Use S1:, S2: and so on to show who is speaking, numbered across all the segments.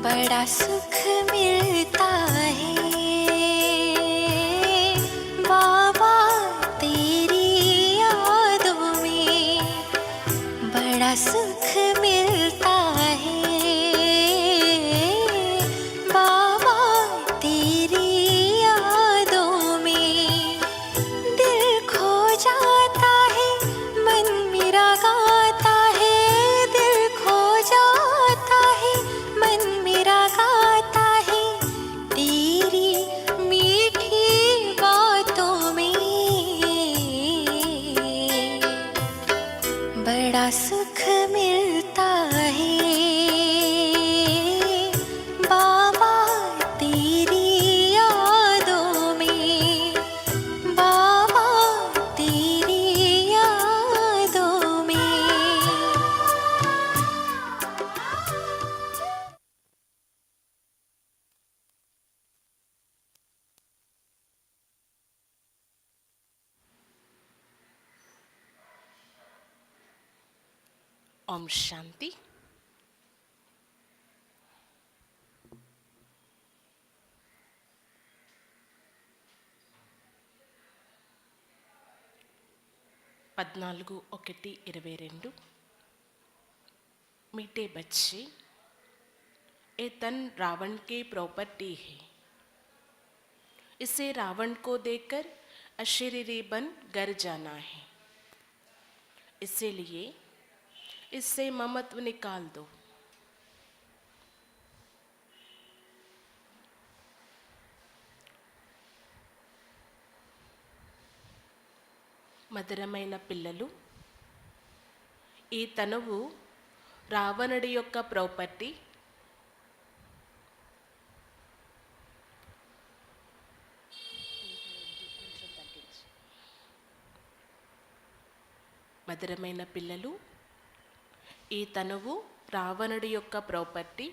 S1: बड़ा सुख मिलता है बाबा तेरी यादों में, बड़ा सुख मिलता है बाबा तेरी यादों में। दिल खो जाता है मन मेरा गाता है, दिल खो जाता है मन मेरा गाता है तेरी मीठी बातों में। बड़ा सुख मिलता है बाबा तेरी यादों में, बाबा तेरी यादों में।
S2: ओम शांति। पद्नालुगु 1:22 मीठे बच्चे, ये तन रावण के प्रॉपर्टी है, इसे रावण को देकर अशरीरी बन घर जाना है, इसीलिए इससे ममत्व निकाल दो। మధురమైన పిల్లలు, ఈ తనువు రావణుడి యొక్క ప్రాపర్టీ. మధురమైన పిల్లలు, ఈ తనువు రావణుడి యొక్క ప్రాపర్టీ.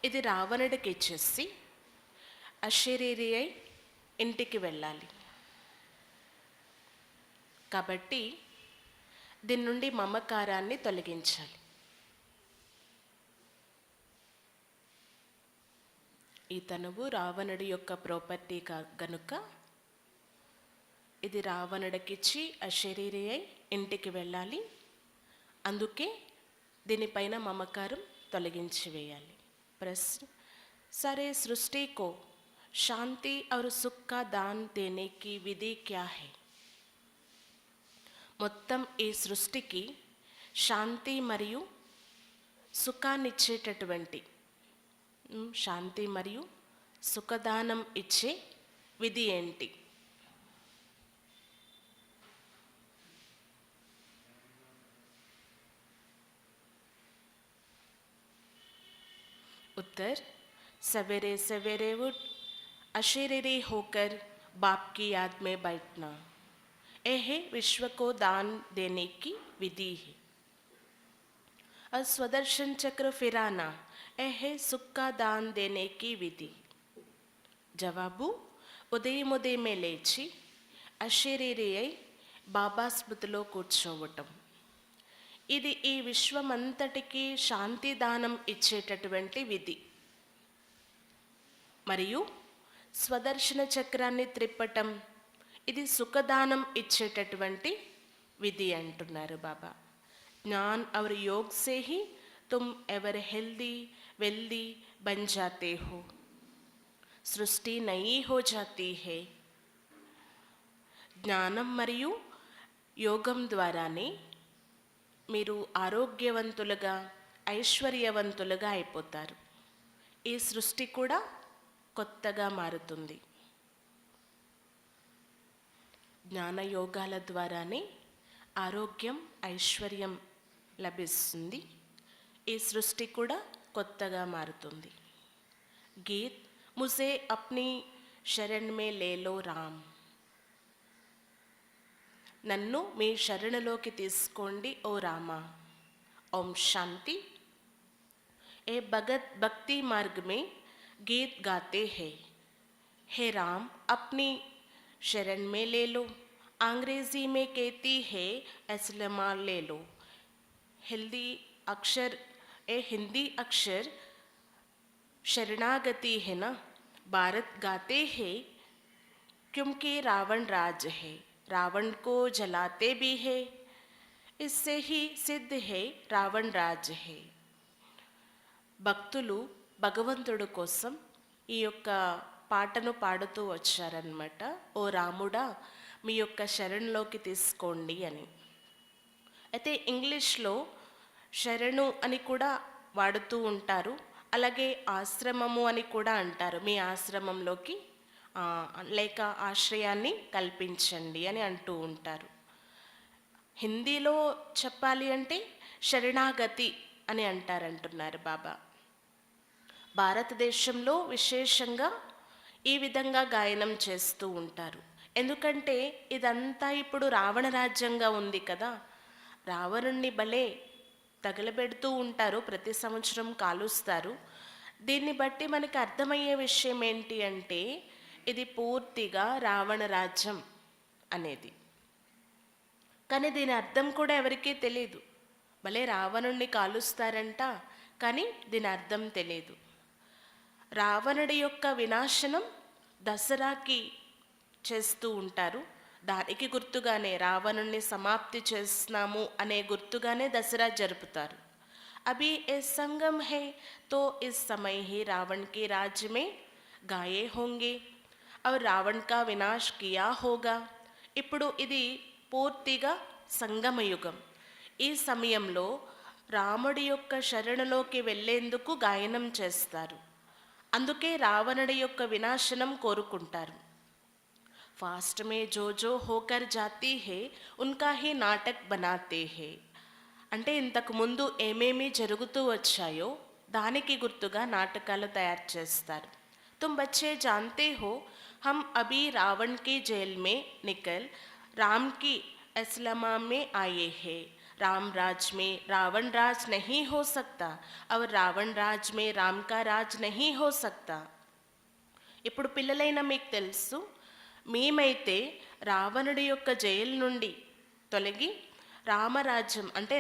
S2: ఇది రావణుడికి ఇచ్చేసి అశరీరి అయి ఇంటికి వెళ్ళాలి. కాబట్టి దీని నుండి మమకారాన్ని తొలగించాలి. ఈ తనువు రావణుడి యొక్క ప్రాపర్టీ గనుక ఇది రావణుడికిచ్చి అశరీరి అయి ఇంటికి వెళ్ళాలి. అందుకే దీనిపైన మమకారం తొలగించి వేయాలి. प्रश्न, सारे सृष्टि को शांति और सुख का दान देने की विधि क्या है? మొత్తం ఈ సృష్టికి శాంతి మరియు సుఖాన్నిచ్చేటటువంటి శాంతి మరియు సుఖదానం ఇచ్చే విధి ఏంటి? उत्तर, सवेरे सवेरे उठ अशरीरी होकर बाप की याद में बैठना, यह विश्व को दान देने की विधि है। और स्वदर्शन चक्र फिराना, यह सुख का दान देने की विधि। जवाबु, ఉదయముదయమే లేచి అశరీరి అయి బాబా స్మృతిలో కూర్చోవటం, ఇది ఈ విశ్వమంతటికి శాంతి దానం ఇచ్చేటటువంటి విధి. మరియు స్వదర్శన చక్రాన్ని త్రిప్పటం, ఇది సుఖదానం ఇచ్చేటటువంటి విధి అంటున్నారు బాబా. జ్ఞాన్ और योग से ही तुम एवर हेल्दी वेल्दी बन जाते हो, सृष्टि नई हो जाती है. జ్ఞానం మరియు యోగం ద్వారానే మీరు ఆరోగ్యవంతులుగా ఐశ్వర్యవంతులుగా అయిపోతారు. ఈ సృష్టి కూడా కొత్తగా మారుతుంది. జ్ఞానయోగాల ద్వారానే ఆరోగ్యం ఐశ్వర్యం లభిస్తుంది. ఈ సృష్టి కూడా కొత్తగా మారుతుంది. గీత్, ముझे अपनी शरण में ले लो राम, నన్ను మీ శరణలోకి తీసుకోండి ఓ రామా. ఓం శాంతి. ఏ भक्ति मार्ग में गीत गाते हैं, हे राम अपनी शरण में ले लो, अंग्रेजी में कहती है अस्लमा ले लो. हेल्दी अक्षर ए हिंदी अक्षर शरणागति है ना, भारत गाते हैं क्योंकि रावण राज है, रावण को जलाते भी है, इससे ही सिद्ध है रावण राज है. భక్తులు భగవంతుడు కోసం ఈ యొక్క పాటను పాడుతూ వచ్చారనమాట. ఓ రాముడా మీ యొక్క శరణులోకి తీసుకోండి అని. అయితే ఇంగ్లీష్లో శరణు అని కూడా వాడుతూ ఉంటారు, అలాగే ఆశ్రమము అని కూడా అంటారు. మీ ఆశ్రమంలోకి లేక ఆశ్రయాన్ని కల్పించండి అని అంటూ ఉంటారు. హిందీలో చెప్పాలి అంటే శరణాగతి అని అంటారంటున్నారు బాబా. భారతదేశంలో విశేషంగా ఈ విధంగా గాయనం చేస్తూ ఉంటారు. ఎందుకంటే ఇదంతా ఇప్పుడు రావణ రాజ్యంగా ఉంది కదా, రావణుణ్ణి భలే తగలబెడుతూ ఉంటారు, ప్రతి సంవత్సరం కాలుస్తారు. దీన్ని బట్టి మనకి అర్థమయ్యే విషయం ఏంటి అంటే ఇది పూర్తిగా రావణ రాజ్యం అనేది. కానీ దీని అర్థం కూడా ఎవరికీ తెలియదు. భలే రావణుణ్ణి కాలుస్తారంట, కానీ దీని అర్థం తెలియదు. రావణుడి యొక్క వినాశనం దసరాకి చేస్తూ ఉంటారు. దానికి గుర్తుగానే రావణుణ్ణి సమాప్తి చేస్తున్నాము అనే గుర్తుగానే దసరా జరుపుతారు. అభి ఏ సంగం హై తో ఇస్ समय ही रावण के राज्य में गाये होंगे और रावण का विनाश किया होगा. ఇప్పుడు ఇది పూర్తిగా సంగమయుగం. ఈ సమయంలో రాముడి యొక్క శరణులోకి వెళ్ళేందుకు గాయనం చేస్తారు. అందుకే రావణుడి యొక్క వినాశనం కోరుకుంటారు. फास्ट में जो जो होकर जाती है उनका ही नाटक बनाते हैं. అంటే ఇంతకు ముందు ఏమేమి జరుగుతూ వచ్చాయో దానికి గుర్తుగా నాటకాలు తయారు చేస్తారు. तुम बच्चे जानते हो हम अभी रावण की जेल में निकल राम की असलमा में आए हैं. राम राज में रावण राज नहीं हो सकता और रावण राज में राम का राज नहीं हो सकता. ఇప్పుడు పిల్లలైన మీకు తెలుసు, మేమైతే రావణుడి యొక్క జైలు నుండి తొలగి రామరాజ్యం అంటే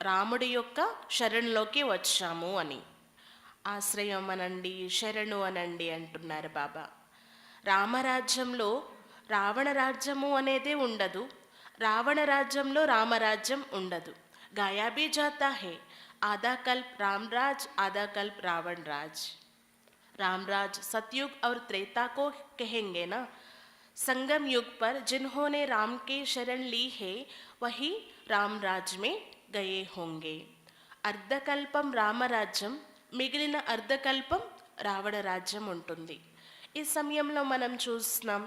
S2: రాముడి యొక్క శరణులోకి వచ్చాము అని. ఆశ్రయం అనండి, శరణు అనండి అంటున్నారు బాబా. రామరాజ్యంలో రావణ రాజ్యము అనేదే ఉండదు, రావణ రాజ్యంలో రామరాజ్యం ఉండదు. గాయా భీ జాతా హై, ఆधा कल्प राम राज आधा कल्प रावण राज. राम राज सतयुग और त्रेता को कहेंगे ना. संगम युग पर जिन्होंने राम की शरण ली है वही राम राज में गए होंगे. అర్ధకల్పం రామరాజ్యం, మిగిలిన అర్ధకల్పం రావణ రాజ్యం ఉంటుంది. ఈ సమయంలో మనం చూస్తున్నాం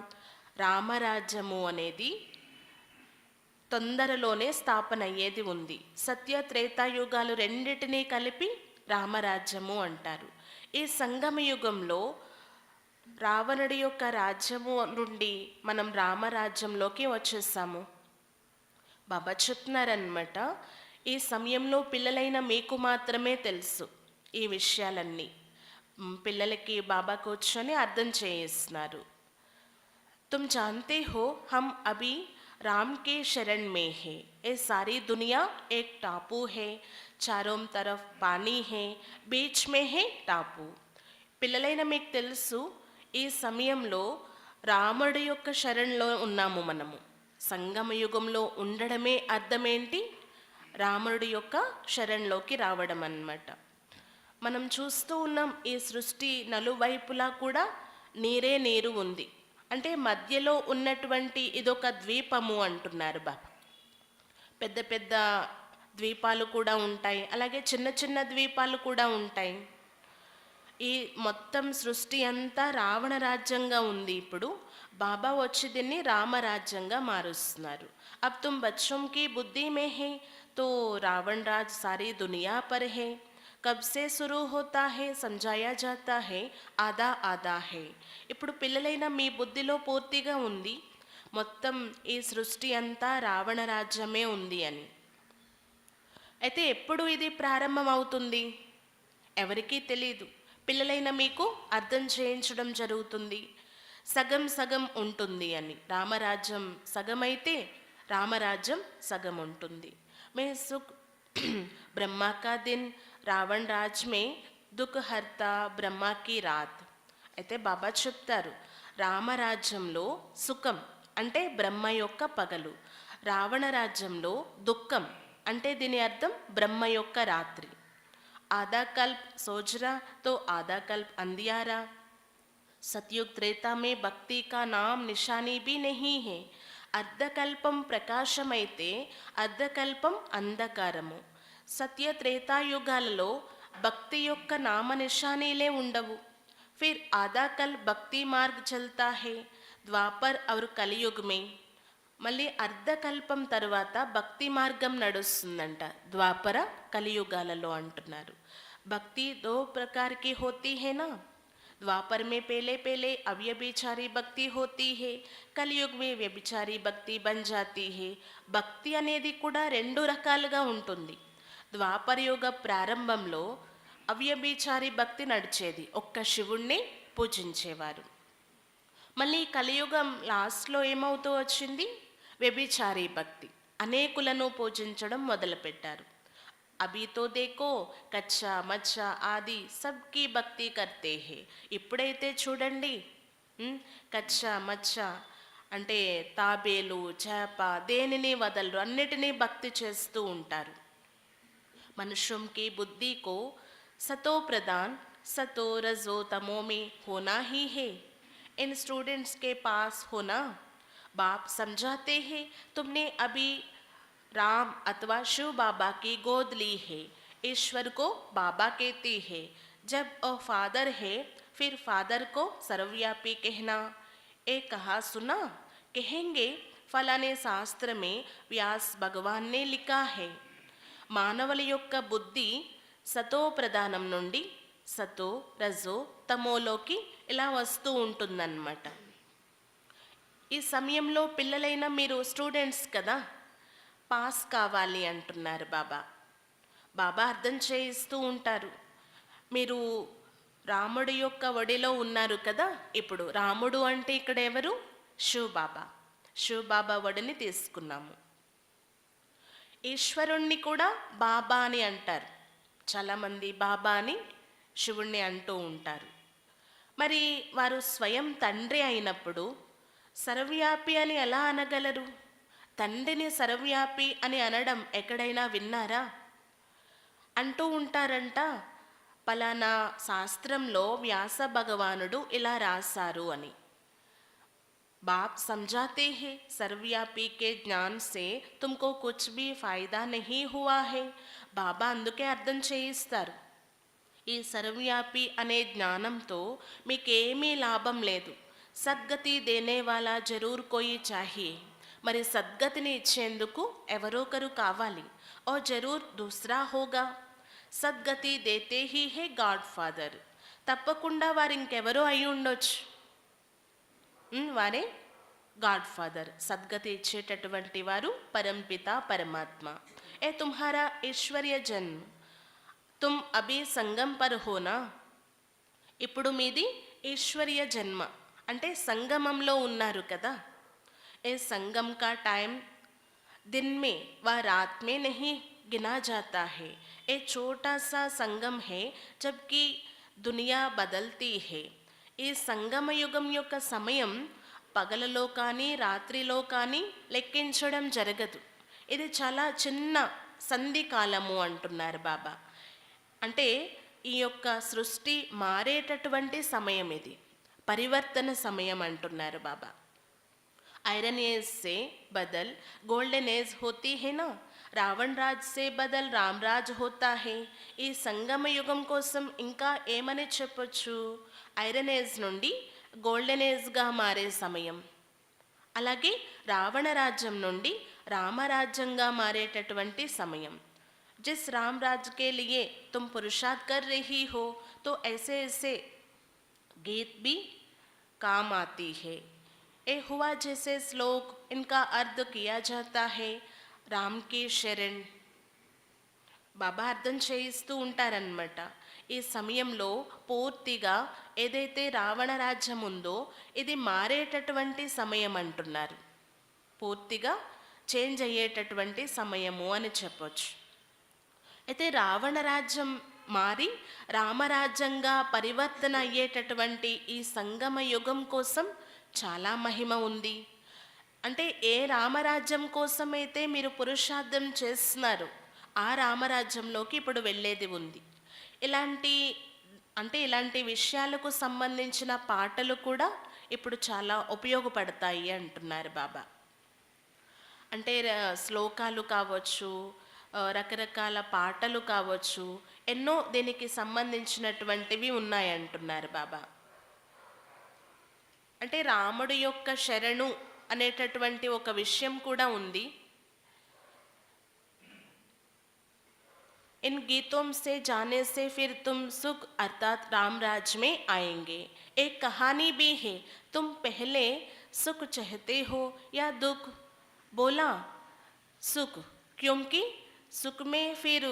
S2: రామరాజ్యము అనేది తొందరలోనే స్థాపన అయ్యేది ఉంది. సత్య త్రేతాయుగాలు రెండిటినీ కలిపి రామరాజ్యము అంటారు. ఈ సంగమయుగంలో రావణుడి యొక్క రాజ్యము నుండి మనం రామరాజ్యంలోకి వచ్చేసాము. బాబా చెప్తున్నారనమాట, ఈ సమయంలో పిల్లలైన మీకు మాత్రమే తెలుసు ఈ విషయాలన్నీ. పిల్లలకి బాబా కూర్చొని అర్థం చేయిస్తున్నారు. तुम जानते हो हम अभी राम के शरण में है. ये सारी दुनिया एक टापू है, चारों तरफ पानी है, बीच में है टापू. పిల్లలైన మీకు తెలుసు ఈ సమయంలో రాముడి యొక్క శరణ్లో ఉన్నాము మనము. సంగమయుగంలో ఉండడమే అర్థమేంటి? రాముడి యొక్క శరణ్లోకి రావడం అన్నమాట. మనం చూస్తూ ఉన్నాం ఈ సృష్టి నలువైపులా కూడా నీరే నీరు ఉంది. అంటే మధ్యలో ఉన్నటువంటి ఇదొక ద్వీపము అంటున్నారు బాబా. పెద్ద పెద్ద ద్వీపాలు కూడా ఉంటాయి, అలాగే చిన్న చిన్న ద్వీపాలు కూడా ఉంటాయి. ఈ మొత్తం సృష్టి అంతా రావణ రాజ్యంగా ఉంది. ఇప్పుడు బాబా వచ్చి దీన్ని రామరాజ్యంగా మారుస్తున్నారు. अब तुम बच्चों की बुद्धि में है तो रावण राज सारी दुनिया पर है. कब से शुरू होता है समझाया जाता है आधा आधा है. ఇప్పుడు పిల్లలైన మీ బుద్ధిలో పూర్తిగా ఉంది మొత్తం ఈ సృష్టి అంతా రావణ రాజ్యమే ఉంది అని. అయితే ఎప్పుడు ఇది ప్రారంభం అవుతుంది ఎవరికీ తెలియదు. పిల్లలైన మీకు అర్థం చేయించడం జరుగుతుంది. సగం సగం ఉంటుంది అని. రామరాజ్యం సగమైతే రామరాజ్యం సగం ఉంటుంది. మే సుఖ్ బ్రహ్మా కా దిన్ రావణ్ రాజ్ మే దుఃఖహర్త బ్రహ్మకి రాత్. అయితే బాబా చెప్తారు, రామరాజ్యంలో సుఖం అంటే బ్రహ్మ యొక్క పగలు, రావణ రాజ్యంలో దుఃఖం అంటే దీని అర్థం బ్రహ్మ యొక్క రాత్రి. ఆधा कल्प सोच रहा तो आधा कल्प अंधियारा. सतयुग त्रेता में भक्ति का नाम निशानी भी नहीं है. అర్ధకల్పం ప్రకాశమైతే అర్ధకల్పం అంధకారము. సత్య త్రేతాయుగాలలో భక్తి యొక్క నామ నిశానీలే ఉండవు. फिर आधा कल भक्ति मार्ग चलता है. ద్వాపర్ और కలియుగ్ మే మళ్ళీ అర్ధకల్పం తర్వాత భక్తి మార్గం నడుస్తుందంట. ద్వాపర కలియుగాలలో అంటున్నారు. భక్తి దో ప్రకార్ కి హోతీ హై నా. द्वापर में पहले पहले अव्यभिचारी भक्ति होती है, కలియుగ్ में వ్యభిచారి భక్తి బన్ జాతీ హే. భక్తి అనేది కూడా రెండు రకాలుగా ఉంటుంది. ద్వాపర యుగ ప్రారంభంలో అవ్యభిచారి భక్తి నడిచేది, ఒక్క శివుణ్ణి పూజించేవారు. మళ్ళీ కలియుగం లాస్ట్లో ఏమవుతూ వచ్చింది, వ్యభిచారి భక్తి, అనేకులను పూజించడం మొదలుపెట్టారు. అభి తో దేకో కచ్చా మచ్చా ఆది సబ్కి భక్తి కర్తే హే. ఇప్పుడైతే చూడండి, కచ్చా మచ్చా అంటే తాబేలు చేప దేనిని వదలరు, అన్నిటినీ భక్తి చేస్తూ ఉంటారు. మనుష్యం కి బుద్ధి కో సతో ప్రధాన్ సతో రజో తమో में होना ही है. इन स्टूडेंट्स के पास होना. बाप समझाते हैं तुमने अभी राम अथवा शिव बाबा की गोद ली है. ईश्वर को बाबा कहती है. जब वह फादर है फिर फादर को सर्वव्यापी कहना. एक कहा सुना कहेंगे फलाने शास्त्र में व्यास भगवान ने लिखा है. మానవుల యొక్క బుద్ధి సతో ప్రధానం నుండి సతో రజో తమోలోకి ఇలా వస్తూ ఉంటుందన్నమాట. ఈ సమయంలో పిల్లలైన మీరు స్టూడెంట్స్ కదా, పాస్ కావాలి అంటున్నారు బాబా. బాబా అర్థం చేయిస్తూ ఉంటారు, మీరు రాముడి యొక్క ఒడిలో ఉన్నారు కదా. ఇప్పుడు రాముడు అంటే ఇక్కడ ఎవరు, శివ్ బాబా. శివ్ బాబా ఒడిని తీసుకున్నాము. ఈశ్వరుణ్ణి కూడా బాబా అని అంటారు. చాలామంది బాబా అని శివుణ్ణి అంటూ ఉంటారు. మరి వారు స్వయం తండ్రి అయినప్పుడు సర్వవ్యాపి అని ఎలా అనగలరు? తండ్రిని సర్వవ్యాపి అని అనడం ఎక్కడైనా విన్నారా? అంటూ ఉంటారంట, పలానా శాస్త్రంలో వ్యాస భగవానుడు ఇలా రాశారు అని. बाप समझाते हैं सर्वव्यापी के ज्ञान से तुमको कुछ भी फायदा नहीं हुआ है. బాబా అందుకే అర్థం చేయిస్తారు, ఈ సర్వవ్యాపి అనే జ్ఞానంతో మీకేమీ లాభం లేదు. సద్గతి దేనే వాలా జరూర్ కోయి చాహియే. మరి సద్గతిని ఇచ్చేందుకు ఎవరొకరు కావాలి. ఓ జరూర్ దూసరా హోగా. సద్గతి దేతే హీ హే గాడ్ ఫాదర్. తప్పకుండా వారు ఇంకెవరో అయి ఉండొచ్చు, వారే గాడ్ ఫాదర్. సద్గతి ఇచ్చేటటువంటి వారు పరంపిత పరమాత్మ. ఏ తుమ్హారా ఈశ్వర్య జన్మ తుమ్ అభి సంగం పర్ హోనా. ఇప్పుడు మీది ఈశ్వర్య జన్మ అంటే సంగమంలో ఉన్నారు కదా. ఏ సంగం కా టైం దిన్ మే వ రాత్ మే నహీ గినా జాతా హై. ఏ छोटा सा సంగం హై జబ్కి దునియా బదల్తీ హై. ఈ సంగమ యుగం యొక్క సమయం పగలలో కానీ రాత్రిలో కానీ లెక్కించడం జరగదు. ఇది చాలా చిన్న సంధి కాలము అంటున్నారు బాబా. అంటే ఈ యొక్క సృష్టి మారేటటువంటి సమయం, ఇది పరివర్తన సమయం అంటున్నారు బాబా. ఐరన్ ఏజ్ సే బదల్ గోల్డెన్ ఏజ్ హోతీ హై నా. రావణ్ రాజ్ సే బదల్ రామ్ రాజ్ హోతా హై. ఈ సంగమ యుగం కోసం ఇంకా ఏమని చెప్పొచ్చు? ఐరన్ ఏజ్ నుండి గోల్డెన్ ఏజ్గా మారే సమయం. అలాగే రావణ రాజ్యం నుండి రామరాజ్యంగా మారేటటువంటి సమయం. जिस राम राज के लिए तुम पुरुषार्थ कर रही हो तो ऐसे ऐसे गीत भी काम आती है. ए हुआ जैसे श्लोक इनका अर्थ किया जाता है राम की शरण. బాబా అర్థం చేయిస్తూ ఉంటారన్నమాట. ఈ సమయంలో పూర్తిగా ఏదైతే రావణ రాజ్యం ఉందో ఇది మారేటటువంటి సమయం అంటున్నారు. పూర్తిగా చేంజ్ అయ్యేటటువంటి సమయము అని చెప్పొచ్చు. అయితే రావణ రాజ్యం మారి రామరాజ్యంగా పరివర్తన అయ్యేటటువంటి ఈ సంగమ యుగం కోసం చాలా మహిమ ఉంది. అంటే ఏ రామరాజ్యం కోసమైతే మీరు పురుషార్థం చేస్తున్నారు ఆ రామరాజ్యంలోకి ఇప్పుడు వెళ్ళేది ఉంది. ఇలాంటి విషయాలకు సంబంధించిన పాటలు కూడా ఇప్పుడు చాలా ఉపయోగపడతాయి అంటున్నారు బాబా. అంటే శ్లోకాలు కావచ్చు, రకరకాల పాటలు కావచ్చు, ఎన్నో దీనికి సంబంధించినటువంటివి ఉన్నాయంటున్నారు బాబా. అంటే రాముడి యొక్క శరణు అనేటటువంటి ఒక విషయం కూడా ఉంది. इन गीतों से जाने से फिर तुम सुख अर्थात राम राज में आएंगे. एक कहानी भी है, तुम पहले सुख चाहते हो या दुख? बोला सुख, क्योंकि सुख में फिर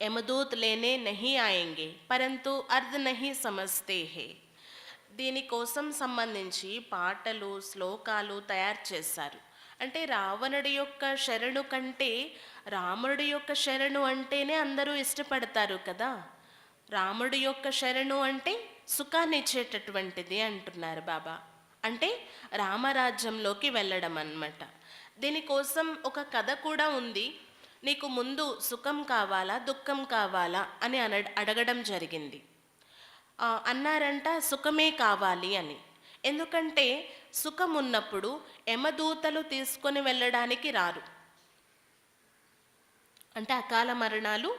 S2: यमदूत लेने नहीं आएंगे, परंतु अर्थ नहीं समझते हैं. దీనికోసం సంబంధించి పాటలు శ్లోకాలు తయారు చేశారు. అంటే రావణుడి యొక్క శరణు కంటే రాముడి యొక్క శరణు అంటేనే అందరూ ఇష్టపడతారు కదా. రాముడి యొక్క శరణు అంటే సుఖాన్ని ఇచ్చేటటువంటిది అంటున్నారు బాబా. అంటే రామరాజ్యంలోకి వెళ్ళడం అన్నమాట. దీనికోసం ఒక కథ కూడా ఉంది. నీకు ముందు సుఖం కావాలా దుఃఖం కావాలా అని అడగడం జరిగింది. అన్నారంట సుఖమే కావాలి అని. ఎందుకంటే సుఖం ఉన్నప్పుడు యమదూతలు తీసుకొని వెళ్ళడానికి రారు, అంటే అకాల మరణాలు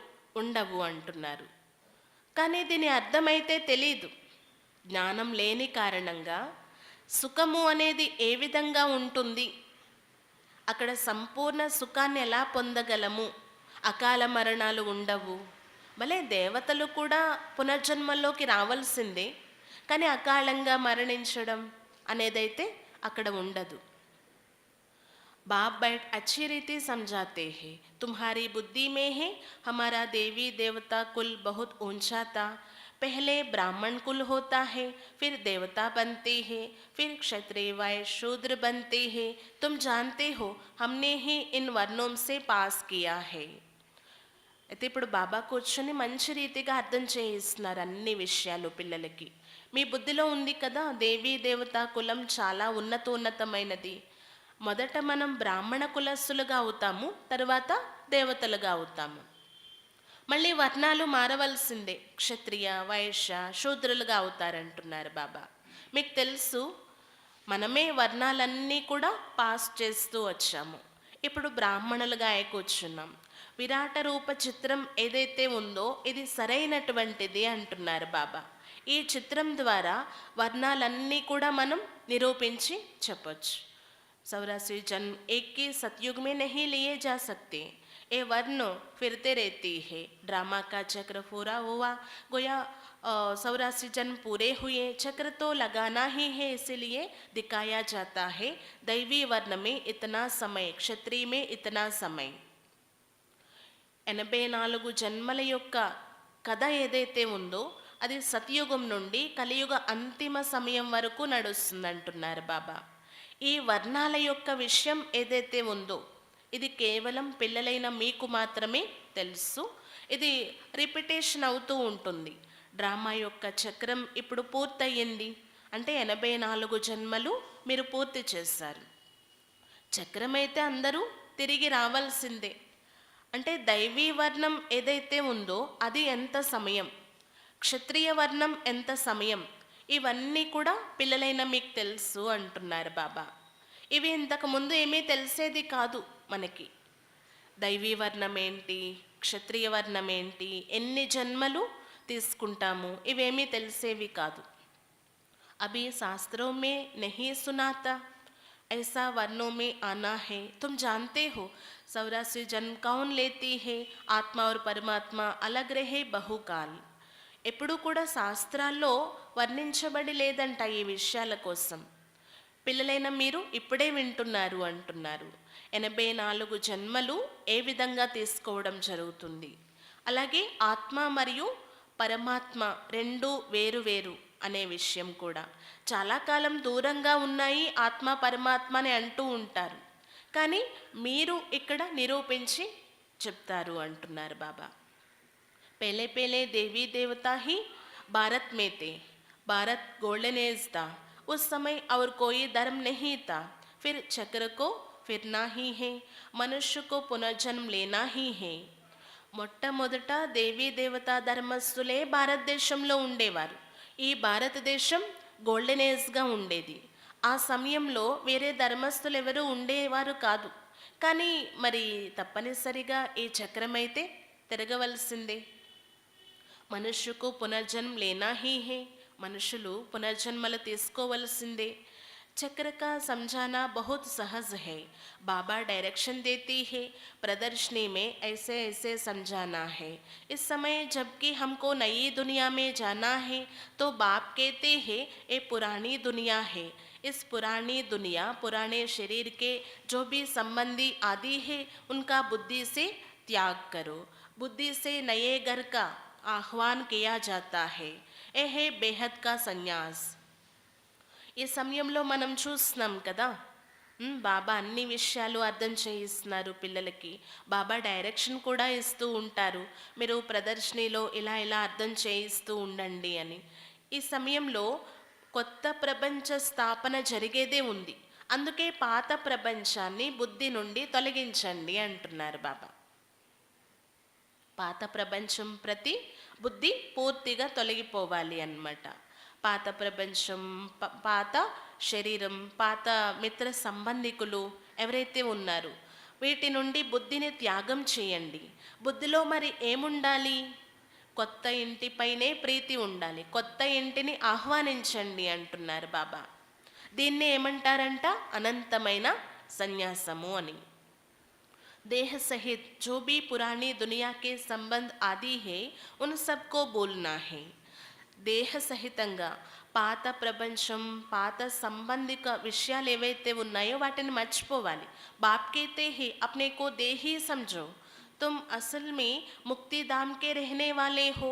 S2: ఉండవు అంటున్నారు. కానీ దీని అర్థమైతే తెలీదు. జ్ఞానం లేని కారణంగా సుఖము అనేది ఏ విధంగా ఉంటుంది, అక్కడ సంపూర్ణ సుఖాన్ని ఎలా పొందగలము, అకాల మరణాలు ఉండవు. భలే దేవతలు కూడా పునర్జన్మల్లోకి రావాల్సిందే, కానీ అకాలంగా మరణించడం అనేదైతే అక్కడ ఉండదు. बाप बैठ अच्छी रीति समझाते हैं, तुम्हारी बुद्धि में है हमारा देवी देवता कुल बहुत ऊंचा था. पहले ब्राह्मण कुल होता है, फिर देवता बनते हैं, फिर क्षत्रिय वैश्य शूद्र बनते हैं. तुम जानते हो हमने ही इन वर्णों से पास किया है. అయితే ఇప్పుడు బాబా కూర్చొని మంచి రీతిగా అర్థం చేయిస్తున్నారు అన్ని విషయాలు పిల్లలకి. మీ బుద్ధిలో ఉంది కదా, దేవీ దేవత కులం చాలా ఉన్నతమైనది. మొదట మనం బ్రాహ్మణ కులస్తులుగా అవుతాము, తర్వాత దేవతలుగా అవుతాము. మళ్ళీ వర్ణాలు మారవలసిందే, క్షత్రియ వైశ్య శూద్రులుగా అవుతారంటున్నారు బాబా. మీకు తెలుసు మనమే వర్ణాలన్నీ కూడా పాస్ చేస్తూ వచ్చాము. ఇప్పుడు బ్రాహ్మణులుగా కూర్చున్నాం. విరాట రూప చిత్రం ఏదైతే ఉందో ఇది సరైనటువంటిది అంటున్నారు బాబా. ఈ చిత్రం ద్వారా వర్ణాలన్నీ కూడా మనం నిరూపించి చెప్పొచ్చు. 84 जन्म एक ही सतयुग में नहीं लिए जा सकते, ये वर्ण फिरते रहती है. ड्रामा का चक्र पूरा हुआ, गोया 84 जन्म पूरे हुए. चक्र तो लगाना ही है, इसलिए दिखाया जाता है. दैवी वर्ण में इतना समय, क्षत्रिय में इतना समय. 84 జన్మల యొక్క కథ ఏదైతే ఉందో అది సతయుగం నుండి కలియుగ అంతిమ సమయం వరకు నడుస్తుందంటున్నారు బాబా. ఈ వర్ణాల యొక్క విషయం ఏదైతే ఉందో ఇది కేవలం పిల్లలైన మీకు మాత్రమే తెలుసు. ఇది రిపిటేషన్ అవుతూ ఉంటుంది. డ్రామా యొక్క చక్రం ఇప్పుడు పూర్తయింది అంటే 84 జన్మలు మీరు పూర్తి చేశారు. చక్రం అయితే అందరూ తిరిగి రావాల్సిందే. అంటే దైవీ వర్ణం ఏదైతే ఉందో అది ఎంత సమయం, క్షత్రియ వర్ణం ఎంత సమయం, ఇవన్నీ కూడా పిల్లలైన మీకు తెలుసు అంటున్నారు బాబా. ఇవి ఇంతకుముందు ఏమీ తెలిసేది కాదు మనకి. దైవీ వర్ణం ఏంటి, క్షత్రియ వర్ణం ఏంటి, ఎన్ని జన్మలు తీసుకుంటాము, ఇవేమీ తెలిసేవి కాదు. అభి శాస్త్రోं में नहीं सुनाता, ऐसा वर्णों में आना है. तुम जानते हो 84 जन्म कौन लेती है, ఆత్మ और పరమాత్మ अलग रहे बहुकाल. ఎప్పుడు కూడా శాస్త్రాల్లో వర్ణించబడి లేదంట ఈ విషయాల కోసం. పిల్లలైన మీరు ఇప్పుడే వింటున్నారు అంటున్నారు. 84 జన్మలు ఏ విధంగా తీసుకోవడం జరుగుతుంది. అలాగే ఆత్మ మరియు పరమాత్మ రెండు వేరు వేరు అనే విషయం కూడా. చాలా కాలం దూరంగా ఉన్నాయి ఆత్మ పరమాత్మ అని అంటూ ఉంటారు, కానీ మీరు ఇక్కడ నిరూపించి చెప్తారు అంటున్నారు బాబా. पहले पहले देवी देवता ही भारत में थे। भारत गोल्डन एज था। उस समय और कोई धर्म नहीं था। फिर चक्र को फिरना ही है, मनुष्य को पुनर्जन्म लेना ही है। మొట్టమొదట దేవీ దేవతా ధర్మస్థులే భారతదేశంలో ఉండేవారు. ఈ భారతదేశం గోల్డెన్ ఏజ్గా ఉండేది. ఆ సమయంలో వేరే ధర్మస్థులు ఎవరు ఉండేవారు కాదు. కానీ మరి తప్పనిసరిగా ఈ చక్రం అయితే తిరగవలసిందే. మనుష్యకు పునర్జన్మ లేనా హీ హే, మనుషులు పునర్జన్మలు తీసుకోవలసిందే. चक्र का समझाना बहुत सहज है। बाबा डायरेक्शन देती है, प्रदर्शनी में ऐसे ऐसे समझाना है। इस समय जबकि हमको नई दुनिया में जाना है तो बाप कहते हैं ये पुरानी दुनिया है। इस पुरानी दुनिया, पुराने शरीर के जो भी संबंधी आदि है उनका बुद्धि से त्याग करो। बुद्धि से नए घर का आह्वान किया जाता है। यह है बेहद का संन्यास। ఈ సమయంలో మనం చూస్తున్నాం కదా, బాబా అన్ని విషయాలు అర్థం చేయిస్తున్నారు పిల్లలకి. బాబా డైరెక్షన్ కూడా ఇస్తూ ఉంటారు, మీరు ప్రదర్శనలో ఇలా ఇలా అర్థం చేయిస్తూ ఉండండి అని. ఈ సమయంలో కొత్త ప్రపంచ స్థాపన జరిగేదే ఉంది. అందుకే పాత ప్రపంచాన్ని బుద్ధి నుండి తొలగించండి అంటున్నారు బాబా. పాత ప్రపంచం ప్రతి బుద్ధి పూర్తిగా తొలగిపోవాలి అన్నమాట. పాత ప్రపంచం, పాత శరీరం, పాత మిత్ర సంబంధికులు ఎవరైతే ఉన్నారో వీటి నుండి బుద్ధిని త్యాగం చేయండి. బుద్ధిలో మరి ఏముండాలి? కొత్త ఇంటిపైనే ప్రీతి ఉండాలి. కొత్త ఇంటిని ఆహ్వానించండి అంటున్నారు బాబా. దీన్ని ఏమంటారంట? అనంతమైన సన్యాసము అని. देह सहित जो भी पुरानी दुनिया के संबंध आदि है उन सबको बोलना है. దేహ సహితంగా పాత ప్రపంచం, పాత సంబంధిక విషయాలు ఏవైతే ఉన్నాయో వాటిని మర్చిపోవాలి. బాప్ कहते हैं अपने को देही समझो, तुम असल में मुक्ति धाम के रहने वाले हो.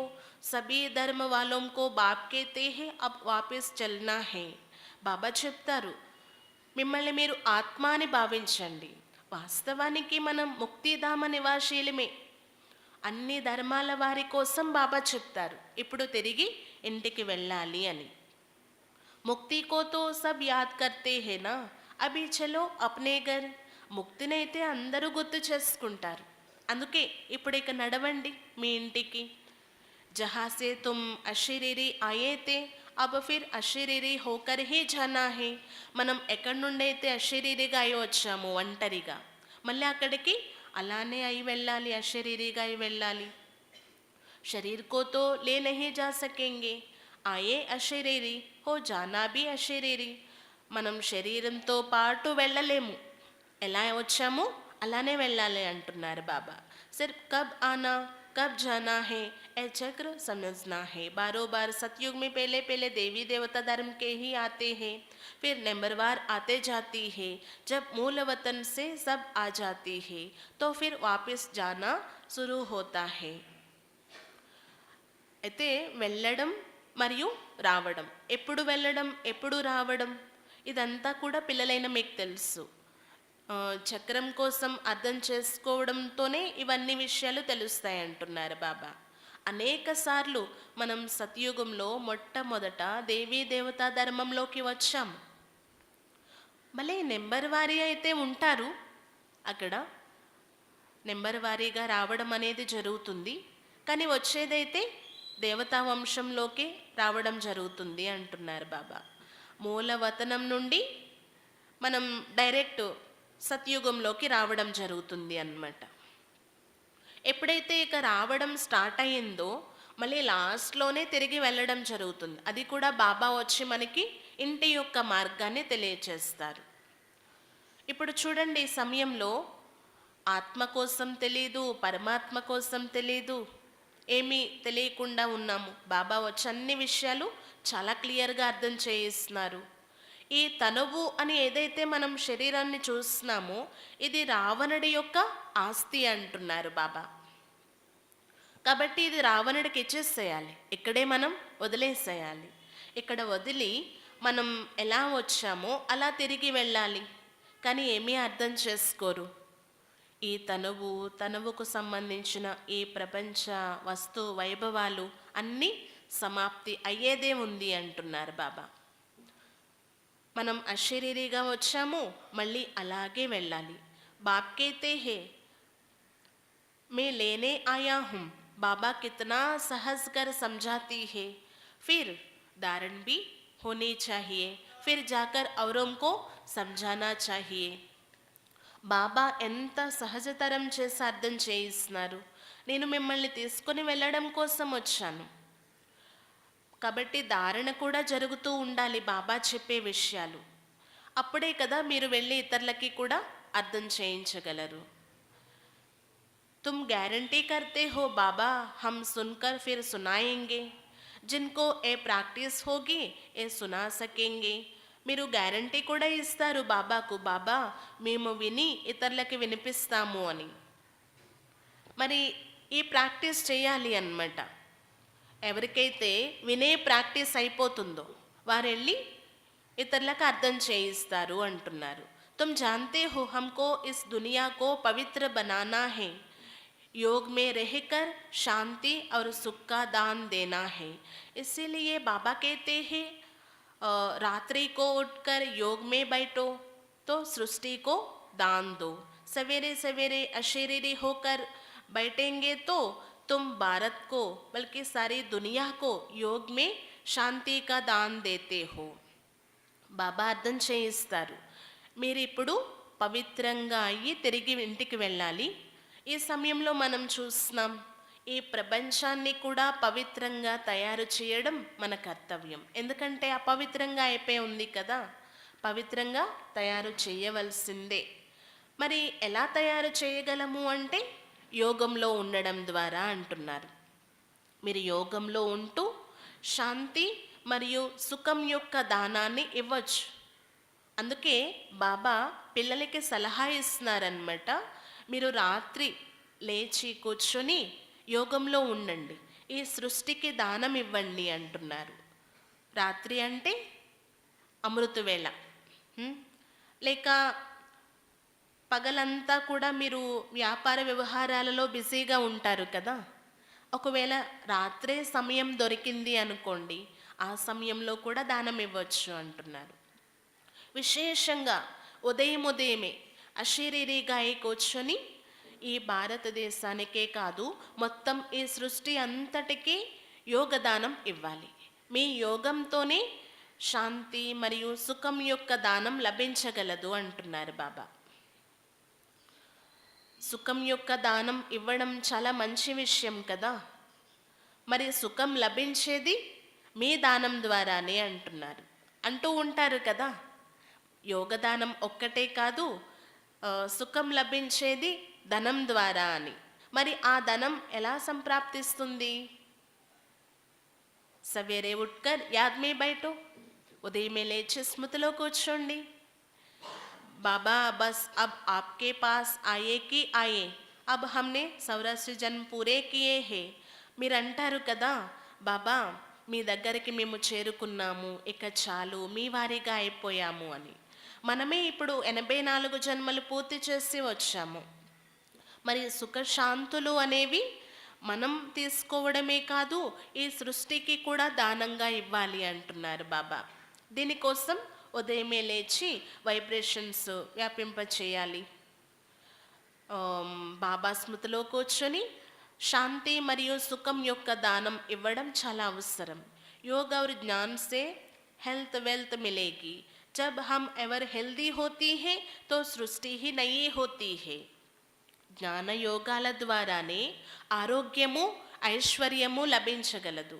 S2: सभी धर्म वालों को बाप कहते हैं अब वापस चलना है. బాబా చెప్తారు మిమ్మల్ని మీరు ఆత్మ అని భావించండి. వాస్తవానికి మనం ముక్తిధామ నివాసీలమే. అన్ని ధర్మాల వారి కోసం బాబా చెప్తారు ఇప్పుడు తిరిగి ఇంటికి వెళ్ళాలి అని. ముక్తి కో తో సబ్ యాద్ కర్తే హే నా, అభి చలో అప్నే ఘర్. ముక్తినైతే అందరూ గుర్తు చేసుకుంటారు. అందుకే ఇప్పుడు ఇక నడవండి మీ ఇంటికి. జహా సే తుమ్ అశరీరీ ఆయే తే అబ్ ఫిర్ అశరీరీ హోకర్ హీ జానా హే. మనం ఎక్కడి నుండి అయితే అశరీరీగా అయి వచ్చాము ఒంటరిగా, మళ్ళీ అక్కడికి అలానే అయి వెళ్ళాలి, అశరీరీగా అయి వెళ్ళాలి. शरीर को तो ले नहीं जा सकेंगे, आए अशरीरी हो जाना भी अशरीरी. మనం శరీరంతో పాటు వెళ్ళలేము, ఎలా వచ్చాము అలానే వెళ్ళాలి అంటున్నారు బాబా. सिर्फ कब आना कब जाना है ए चक्र समझना है. बारो बार सतयुग में पहले पहले देवी देवता धर्म के ही आते हैं, फिर नंबरवार आते जाती है. जब मूल वतन से सब आ जाती है तो फिर वापस जाना शुरू होता है. అయితే వెళ్ళడం మరియు రావడం, ఎప్పుడు వెళ్ళడం ఎప్పుడు రావడం ఇదంతా కూడా పిల్లలైన మీకు తెలుసు. చక్రం కోసం అర్థం చేసుకోవడంతోనే ఇవన్నీ విషయాలు తెలుస్తాయి అంటున్నారు బాబా. అనేక సార్లు మనం సత్యుగంలో మొట్టమొదట దేవీ దేవతా ధర్మంలోకి వచ్చాము. మళ్ళీ నెంబర్ వారీ అయితే ఉంటారు, అక్కడ నెంబర్ వారీగా రావడం అనేది జరుగుతుంది. కానీ వచ్చేదైతే దేవతా వంశంలోకి రావడం జరుగుతుంది అంటున్నారు బాబా. మూలవతనం నుండి మనం డైరెక్ట్ సత్యుగంలోకి రావడం జరుగుతుంది అన్నమాట. ఎప్పుడైతే ఇక రావడం స్టార్ట్ అయ్యిందో మళ్ళీ లాస్ట్లోనే తిరిగి వెళ్ళడం జరుగుతుంది. అది కూడా బాబా వచ్చి మనకి ఇంటి యొక్క మార్గాన్ని తెలియచేస్తారు. ఇప్పుడు చూడండి, ఈ సమయంలో ఆత్మ కోసం తెలీదు, పరమాత్మ కోసం తెలీదు, ఏమీ తెలియకుండా ఉన్నాము. బాబా వచ్చి అన్ని విషయాలు చాలా క్లియర్గా అర్థం చేయిస్తున్నారు. ఈ తనువు అని ఏదైతే మనం శరీరాన్ని చూస్తున్నామో ఇది రావణుడి యొక్క ఆస్తి అంటున్నారు బాబా. కాబట్టి ఇది రావణుడికి ఇచ్చేసేయాలి, ఇక్కడే మనం వదిలేసేయాలి. ఇక్కడ వదిలి మనం ఎలా వచ్చామో అలా తిరిగి వెళ్ళాలి. కానీ ఏమీ అర్థం చేసుకోరు. ఈ తనువుకు సంబంధించిన ఈ ప్రపంచ వస్తు వైభవాలు అన్నీ సమాప్తి అయ్యేదే ఉంది అంటున్నారు బాబా. మనం అశరీరిగా వచ్చాము, మళ్ళీ అలాగే వెళ్ళాలి. బాప్ కేతే హే मैं लेने आया हूँ, बाबा कितना सहज कर समझाती है, फिर धारण भी होनी चाहिए, फिर जाकर औरों को समझाना चाहिए. బాబా ఎంత సహజతరం చేసి అర్థం చేయిస్తున్నారు. నేను మిమ్మల్ని తీసుకొని వెళ్ళడం కోసం వచ్చాను కాబట్టి ధారణ కూడా జరుగుతూ ఉండాలి బాబా చెప్పే విషయాలు. అప్పుడే కదా మీరు వెళ్ళి ఇతరులకి కూడా అర్థం చేయించగలరు. तुम गारंटी करते हो बाबा, हम सुनकर फिर सुनाएंगे, जिनको ये प्रैक्टिस होगी ये सुना सकेंगे. మీరు గ్యారంటీ కూడా ఇస్తారు బాబాకు, బాబా మేము విని ఇతరులకి వినిపిస్తాము అని. మరి ఈ ప్రాక్టీస్ చేయాలి అన్నమాట. ఎవరికైతే వినే ప్రాక్టీస్ అయిపోతుందో వారు వెళ్ళి ఇతరులకు అర్థం చేయిస్తారు అంటున్నారు. तुम जानते हो हमको इस दुनिया को पवित्र बनाना है, योग में रहकर शांति और सुख का दान देना है. इसीलिए बाबा कहते हैं रात्रि को उठकर योग में बैठो तो सृष्टि को दान दो. सवेरे सवेरे अशरीरी होकर बैठेंगे तो तुम भारत को बल्कि सारी दुनिया को योग में शांति का दान देते हो. బాబా అర్థం చేయిస్తారు. మీరు ఇప్పుడు పవిత్రంగా అయ్యి తిరిగి ఇంటికి వెళ్ళాలి. ఈ సమయంలో మనం చూస్తున్నాం ఈ ప్రపంచాన్ని కూడా పవిత్రంగా తయారు చేయడం మన కర్తవ్యం. ఎందుకంటే అపవిత్రంగా అయిపోయి ఉంది కదా, పవిత్రంగా తయారు చేయవలసిందే. మరి ఎలా తయారు చేయగలము అంటే యోగంలో ఉండడం ద్వారా అంటున్నారు. మీరు యోగంలో ఉంటూ శాంతి మరియు సుఖం యొక్క దానాన్ని ఇవ్వచ్చు. అందుకే బాబా పిల్లలకి సలహా ఇస్తున్నారనమాట. మీరు రాత్రి లేచి కూర్చొని యోగంలో ఉండండి, ఈ సృష్టికి దానం ఇవ్వండి అంటున్నారు. రాత్రి అంటే అమృతవేళ, లేక పగలంతా కూడా మీరు వ్యాపార వ్యవహారాలలో బిజీగా ఉంటారు కదా. ఒకవేళ రాత్రే సమయం దొరికింది అనుకోండి, ఆ సమయంలో కూడా దానం ఇవ్వచ్చు అంటున్నారు. విశేషంగా ఉదయమే అశరీరిగా కూర్చొని ఈ భారతదేశానికే కాదు మొత్తం ఈ సృష్టి అంతటికీ యోగదానం ఇవ్వాలి. మీ యోగంతోనే శాంతి మరియు సుఖం యొక్క దానం లభించగలదు అంటున్నారు బాబా. సుఖం యొక్క దానం ఇవ్వడం చాలా మంచి విషయం కదా. మరి సుఖం లభించేది మీ దానం ద్వారానే అంటున్నారు. అంటూ ఉంటారు కదా, యోగదానం ఒక్కటే కాదు సుఖం లభించేది ధనం ద్వారా అని. మరి ఆ ధనం ఎలా సంప్రాప్తిస్తుంది? సవేరే ఉట్కర్ యాద్ మే బైఠో, ఉదయమే లేచి స్మృతిలో కూర్చోండి. बाबा बस अब आपके पास आए कि आए, अब हमने 84 जन्म पूरे किए हैं. మీరు అంటారు కదా, బాబా మీ దగ్గరికి మేము చేరుకున్నాము, ఇక చాలు మీ వారిగా అయిపోయాము అని. మనమే ఇప్పుడు 84 జన్మలు పూర్తి చేసి వచ్చాము. మరి సుఖశాంతులు అనేవి మనం తీసుకోవడమే కాదు ఈ సృష్టికి కూడా దానంగా ఇవ్వాలి అంటున్నారు బాబా. దీనికోసం ఉదయమే లేచి వైబ్రేషన్స్ వ్యాపింపచేయాలి. బాబా స్మృతిలో కూర్చొని శాంతి మరియు సుఖం యొక్క దానం ఇవ్వడం చాలా అవసరం. योग और ज्ञान से हेल्थ वेल्थ मिलेगी. जब हम एवर हेल्दी होती है तो सृष्टि ही नई होती है. జ్ఞాన యోగాల ద్వారానే ఆరోగ్యము ఐశ్వర్యము లభించగలదు.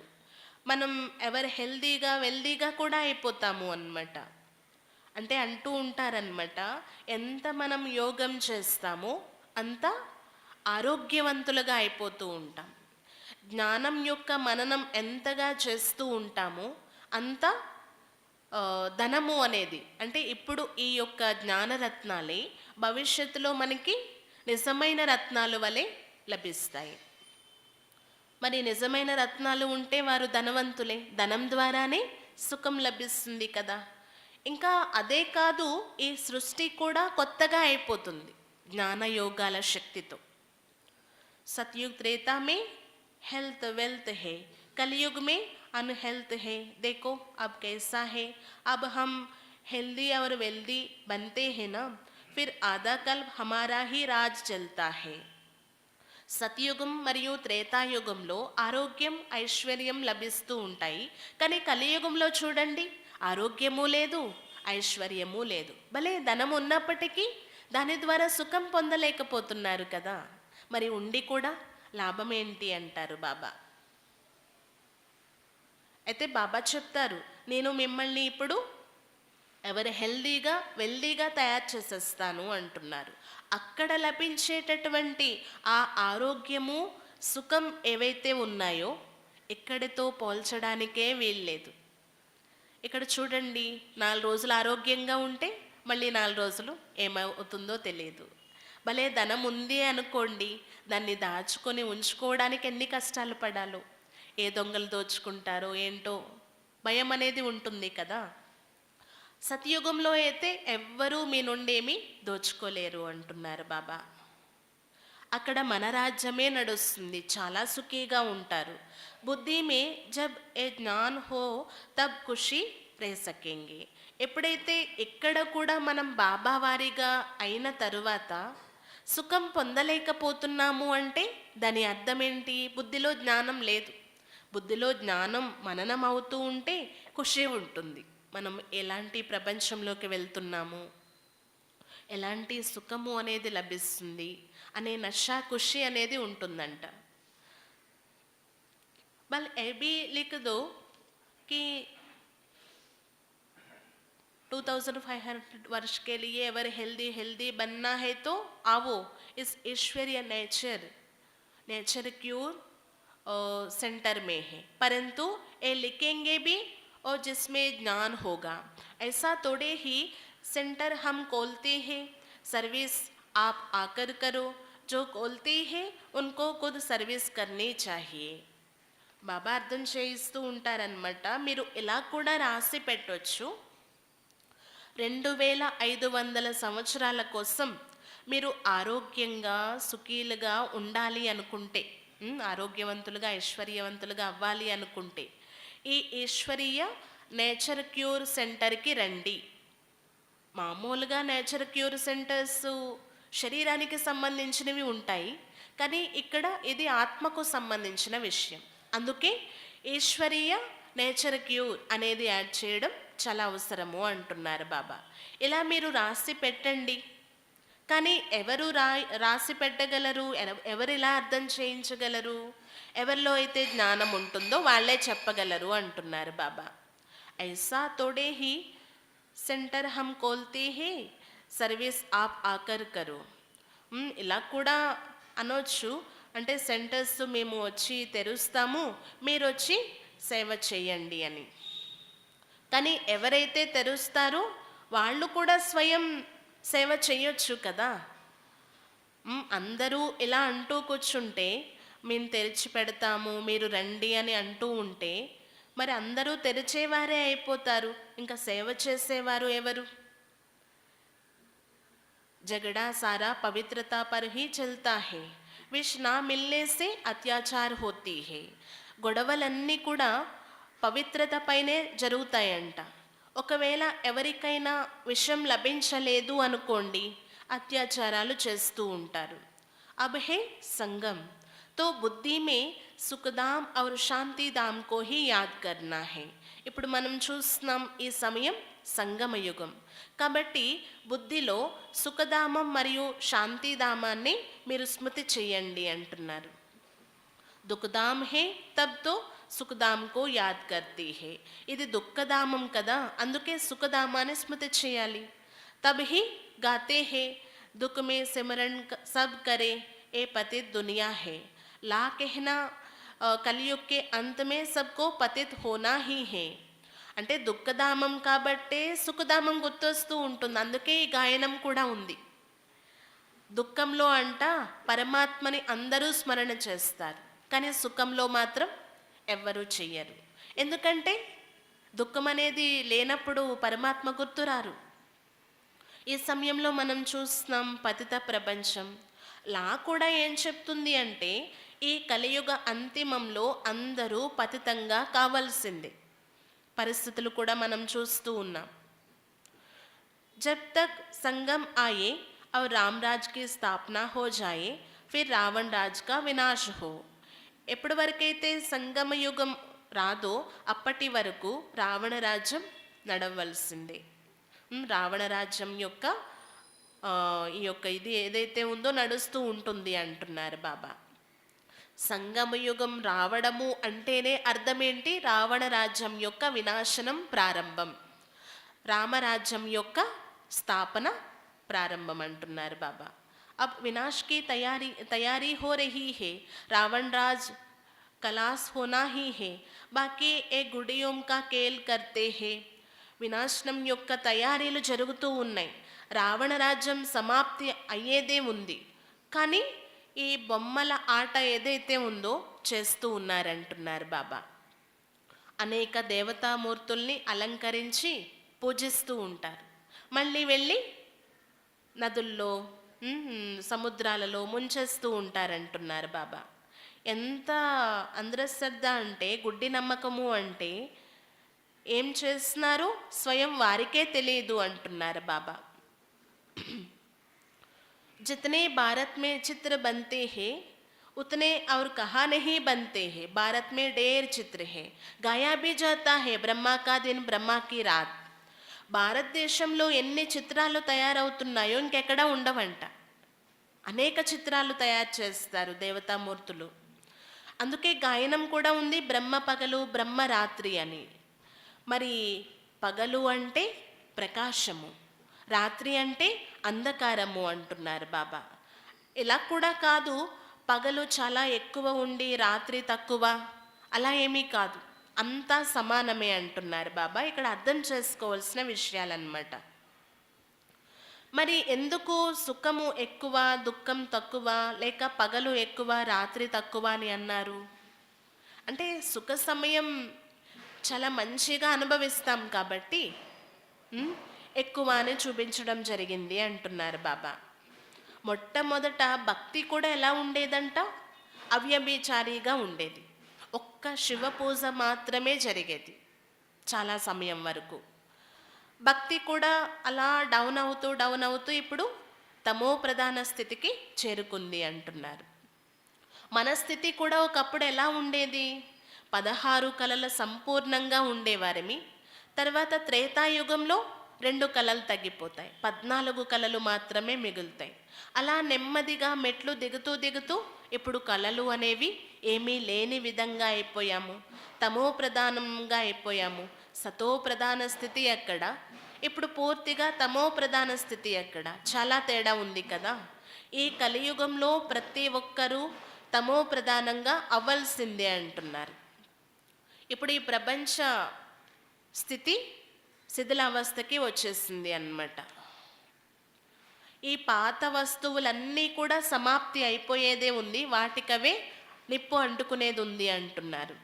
S2: మనం ఎవరు హెల్దీగా వెల్దీగా కూడా అయిపోతాము అన్నమాట. అంటే అంటూ ఉంటారనమాట, ఎంత మనం యోగం చేస్తామో అంత ఆరోగ్యవంతులుగా అయిపోతూ ఉంటాం. జ్ఞానం యొక్క మననం ఎంతగా చేస్తూ ఉంటామో అంత ధనము అనేది, అంటే ఇప్పుడు ఈ యొక్క జ్ఞానరత్నాలే భవిష్యత్తులో మనకి నిజమైన రత్నాలు వలె లభిస్తాయి. మరి నిజమైన రత్నాలు ఉంటే వారు ధనవంతులే, ధనం ద్వారానే సుఖం లభిస్తుంది కదా. ఇంకా అదే కాదు, ఈ సృష్టి కూడా కొత్తగా అయిపోతుంది. జ్ఞాన యోగాల శక్తితో. सतयुग त्रेता में हेल्थ वेल्थ है, कलयुग में अनहेल्थ है. देखो अब कैसा है, अब हम हेल्दी और वेल्दी बनते हैं ना, फिर आधा कल्प हमारा ही राज चलता है. సత్యుగం మరియు త్రేతాయుగంలో ఆరోగ్యం ఐశ్వర్యం లభిస్తూ ఉంటాయి. కానీ కలియుగంలో చూడండి, ఆరోగ్యము లేదు, ఐశ్వర్యము లేదు. భలే ధనం ఉన్నప్పటికీ దాని ద్వారా సుఖం పొందలేకపోతున్నారు కదా. మరి ఉండి కూడా లాభం ఏంటి అంటారు బాబా. అయితే బాబా చెప్తారు, నేను మిమ్మల్ని ఇప్పుడు ఎవరు హెల్దీగా వెల్దీగా తయారు చేసేస్తాను అంటున్నారు. అక్కడ లభించేటటువంటి ఆ ఆరోగ్యము సుఖం ఏవైతే ఉన్నాయో ఇక్కడితో పోల్చడానికే వీల్లేదు. ఇక్కడ చూడండి, 4 రోజులు ఆరోగ్యంగా ఉంటే మళ్ళీ 4 రోజులు ఏమవుతుందో తెలియదు. భలే ధనం ఉంది అనుకోండి, దాన్ని దాచుకొని ఉంచుకోవడానికి ఎన్ని కష్టాలు పడాలో. ఏ దొంగలు దోచుకుంటారో ఏంటో భయం అనేది ఉంటుంది కదా. సత్యుగంలో అయితే ఎవ్వరూ మీ నుండి ఏమీ దోచుకోలేరు అంటున్నారు బాబా. అక్కడ మన రాజ్యమే నడుస్తుంది, చాలా సుఖీగా ఉంటారు. బుద్ధి మే జబ్ ఏ జ్ఞాన్ హో తబ్ ఖుషి రే సకేంగే. ఎప్పుడైతే ఇక్కడ కూడా మనం బాబా వారిగా అయిన తరువాత సుఖం పొందలేకపోతున్నాము అంటే దాని అర్థం ఏంటి? బుద్ధిలో జ్ఞానం లేదు. బుద్ధిలో జ్ఞానం మననం అవుతూ ఉంటే ఖుషి ఉంటుంది. మనం ఎలాంటి ప్రపంచంలోకి వెళ్తున్నాము, ఎలాంటి సుఖము అనేది లభిస్తుంది అనే నషా ఖుషి అనేది ఉంటుందంట. బల్ ఏ భీ లిఖ్ దో कि 2500 वर्ष के लिए अगर हेल्दी बनना है तो आओ इस ईश्वरीय नेचर क्यूर सेंटर में है, परंतु ये लिखेंगे भी और जिसमें ज्ञान होगा. ऐसा थोड़े ही सेंटर हम खोलते हैं, सर्विस आप आकर करो. जो खोलते हैं उनको खुद सर्विस करनी चाहिए. బాబా అర్థం చేయిస్తూ ఉంటారనమాట. మీరు ఇలా కూడా రాసి పెట్టవచ్చు, 2500 సంవత్సరాల కోసం మీరు ఆరోగ్యంగా సుఖీలుగా ఉండాలి అనుకుంటే, ఆరోగ్యవంతులుగా ఐశ్వర్యవంతులుగా అవ్వాలి అనుకుంటే ఈ ఈశ్వరీయ నేచర్ క్యూర్ సెంటర్కి రండి. మామూలుగా నేచర్ క్యూర్ సెంటర్స్ శరీరానికి సంబంధించినవి ఉంటాయి, కానీ ఇక్కడ ఇది ఆత్మకు సంబంధించిన విషయం. అందుకే ఈశ్వరీయ నేచర్ క్యూర్ అనేది యాడ్ చేయడం చాలా అవసరము అంటున్నారు బాబా. ఇలా మీరు రాసి పెట్టండి. కానీ ఎవరు రాసి పెట్టగలరు? ఎవరు ఇలా అర్థం చేయించగలరు? ఎవరిలో అయితే జ్ఞానం ఉంటుందో వాళ్ళే చెప్పగలరు అంటున్నారు బాబా. ఐసా తోడే హీ సెంటర్ హమ్ కోల్తే హే, సర్వీస్ ఆప్ ఆకర్ కరో. ఇలా కూడా అనొచ్చు, అంటే సెంటర్స్ మేము వచ్చి తెరుస్తాము, మీరు వచ్చి సేవ చేయండి అని. కానీ ఎవరైతే తెరుస్తారో వాళ్ళు కూడా స్వయం సేవ చేయొచ్చు కదా. అందరూ ఇలా అంటూ కూర్చుంటే, మేము తెరిచి పెడతాము మీరు రండి అని అంటూ ఉంటే మరి అందరూ తెరిచేవారే అయిపోతారు, ఇంకా సేవ చేసేవారు ఎవరు? झगड़ा सारा पवित्रता पर ही चलता है, विष ना मिलने से अत्याचार होती है. గొడవలన్నీ కూడా పవిత్రత పైనే జరుగుతాయంట. ఒకవేళ ఎవరికైనా విషయం లభించలేదు అనుకోండి, అత్యాచారాలు చేస్తూ ఉంటారు. అబ్ హే సంగం తో బుద్ధి మే సుఖధామ్ और శాంతిధామ్ को ही याद करना है. ఇప్పుడు మనం చూస్తున్నాం ఈ సమయం సంగమ యుగం కాబట్టి బుద్ధిలో సుఖధామం మరియు శాంతిధామాన్ని మీరు స్మృతి చేయండి అంటున్నారు. దుఃఖధామ్ హే తబ్ తో సుఖధామ్ కో యాద్ కర్తీ హే. ఇది దుఃఖధామం కదా, అందుకే సుఖధామాన్ని స్మృతి చేయాలి. తబ్ హీ గాతే హే దుఃఖ మే సిమరన్ సబ్ కరే ఏ పతిత్ దునియా హే. లా कहना కలియుగ్ కే అంత్ మే సబ్కో పతిత్ హోనా హీ హే. అంటే దుఃఖధామం కాబట్టే సుఖధామం గుర్తొస్తూ ఉంటుంది, అందుకే ఈ గాయనం కూడా ఉంది. దుఃఖంలో అంట పరమాత్మని అందరూ స్మరణ చేస్తారు, కానీ సుఖంలో మాత్రం ఎవ్వరూ చెయ్యరు. ఎందుకంటే దుఃఖం అనేది లేనప్పుడు పరమాత్మ గుర్తురారు. ఈ సమయంలో మనం చూస్తున్నాం పతిత ప్రపంచం. లా కూడా ఏం చెప్తుంది అంటే ఈ కలియుగ అంతిమంలో అందరూ పతితంగా కావాల్సిందే. పరిస్థితులు కూడా మనం చూస్తూ ఉన్నాం. जब तक संगम आए और रामराज की स्थापना हो जाए फिर रावण राज का विनाश हो. ఎప్పటి వరకైతే సంగమ యుగం రాదో అప్పటి వరకు రావణ రాజ్యం నడవలసిందే. రావణ రాజ్యం యొక్క ఈ యొక్క ఇది ఏదైతే ఉందో నడుస్తూ ఉంటుంది అంటున్నారు బాబా. సంగమయుగం రావడము అంటేనే అర్థం ఏంటి? రావణ రాజ్యం యొక్క వినాశనం ప్రారంభం, రామరాజ్యం యొక్క స్థాపన ప్రారంభం అంటున్నారు బాబా. अब विनाश की तैयारी हो रही है, रावण राज कलास होना ही है, बाकी ఏ గుడియోం కా కేల్ కర్తే హే. వినాశనం యొక్క తయారీలు జరుగుతూ ఉన్నాయి. రావణ రాజ్యం సమాప్తి అయ్యేదే ఉంది, కానీ ఈ బొమ్మల ఆట ఏదైతే ఉందో చేస్తూ ఉన్నారంటున్నారు బాబా. అనేక దేవతామూర్తుల్ని అలంకరించి పూజిస్తూ ఉంటారు. మళ్ళీ వెళ్ళి నదుల్లో సముద్రాలలో ముంచేస్తూ ఉంటారంటున్నారు బాబా. ఎంత అంధశ్రద్ధ అంటే, గుడ్డి నమ్మకము అంటే ఏం చేస్తున్నారు స్వయం వారికే తెలియదు అంటున్నారు బాబా. जितने भारत में चित्र बनते हैं उतने और कहाँ नहीं बनते हैं. भारत में ढेर चित्र है, गाया भी जाता है ब्रह्मा का दिन ब्रह्मा की रात. భారతదేశంలో ఎన్ని చిత్రాలు తయారవుతున్నాయో ఇంకెక్కడా ఉండవంట. అనేక చిత్రాలు తయారు చేస్తారు దేవతామూర్తులు. అందుకే గాయనం కూడా ఉంది, బ్రహ్మ పగలు బ్రహ్మ రాత్రి అని. మరి పగలు అంటే ప్రకాశము, రాత్రి అంటే అంధకారము అంటున్నారు బాబా. ఇలా కూడా కాదు పగలు చాలా ఎక్కువ ఉండి రాత్రి తక్కువ, అలా ఏమీ కాదు, అంతా సమానమే అంటున్నారు బాబా. ఇక్కడ అర్థం చేసుకోవాల్సిన విషయాలన్నమాట. మరి ఎందుకు సుఖము ఎక్కువ దుఃఖం తక్కువ, లేక పగలు ఎక్కువ రాత్రి తక్కువ అని అన్నారు అంటే, సుఖ సమయం చాలా మంచిగా అనుభవిస్తాం కాబట్టి ఎక్కువ అని చూపించడం జరిగింది అంటున్నారు బాబా. మొట్టమొదట భక్తి కూడా ఎలా ఉండేదంట? అవ్యభిచారిగా ఉండేది. ఒక్క శివ పూజ మాత్రమే జరిగేది చాలా సమయం వరకు. భక్తి కూడా అలా డౌన్ అవుతూ ఇప్పుడు తమో ప్రధాన స్థితికి చేరుకుంది అంటున్నారు. మన స్థితి కూడా ఒకప్పుడు ఎలా ఉండేది? 16 కళల సంపూర్ణంగా ఉండేవారిమి. తర్వాత త్రేతాయుగంలో 2 కళలు తగ్గిపోతాయి, 14 కళలు మాత్రమే మిగులుతాయి. అలా నెమ్మదిగా మెట్లు దిగుతూ ఇప్పుడు కళలు అనేవి ఏమీ లేని విధంగా అయిపోయాము, తమో ప్రధానంగా అయిపోయాము. సతో ప్రధాన స్థితి ఎక్కడ, ఇప్పుడు పూర్తిగా తమో ప్రధాన స్థితి ఎక్కడ? చాలా తేడా ఉంది కదా. ఈ కలియుగంలో ప్రతి ఒక్కరూ తమో ప్రధానంగా అవ్వాల్సిందే అంటున్నారు. ఇప్పుడు ఈ ప్రపంచ స్థితి శిథిలావస్థకి వచ్చేసింది అన్నమాట. ఈ పాత వస్తువులన్నీ కూడా సమాప్తి అయిపోయేదే ఉంది, వాటికవే నిప్పు అంటుకునేది ఉంది అంటున్నారు.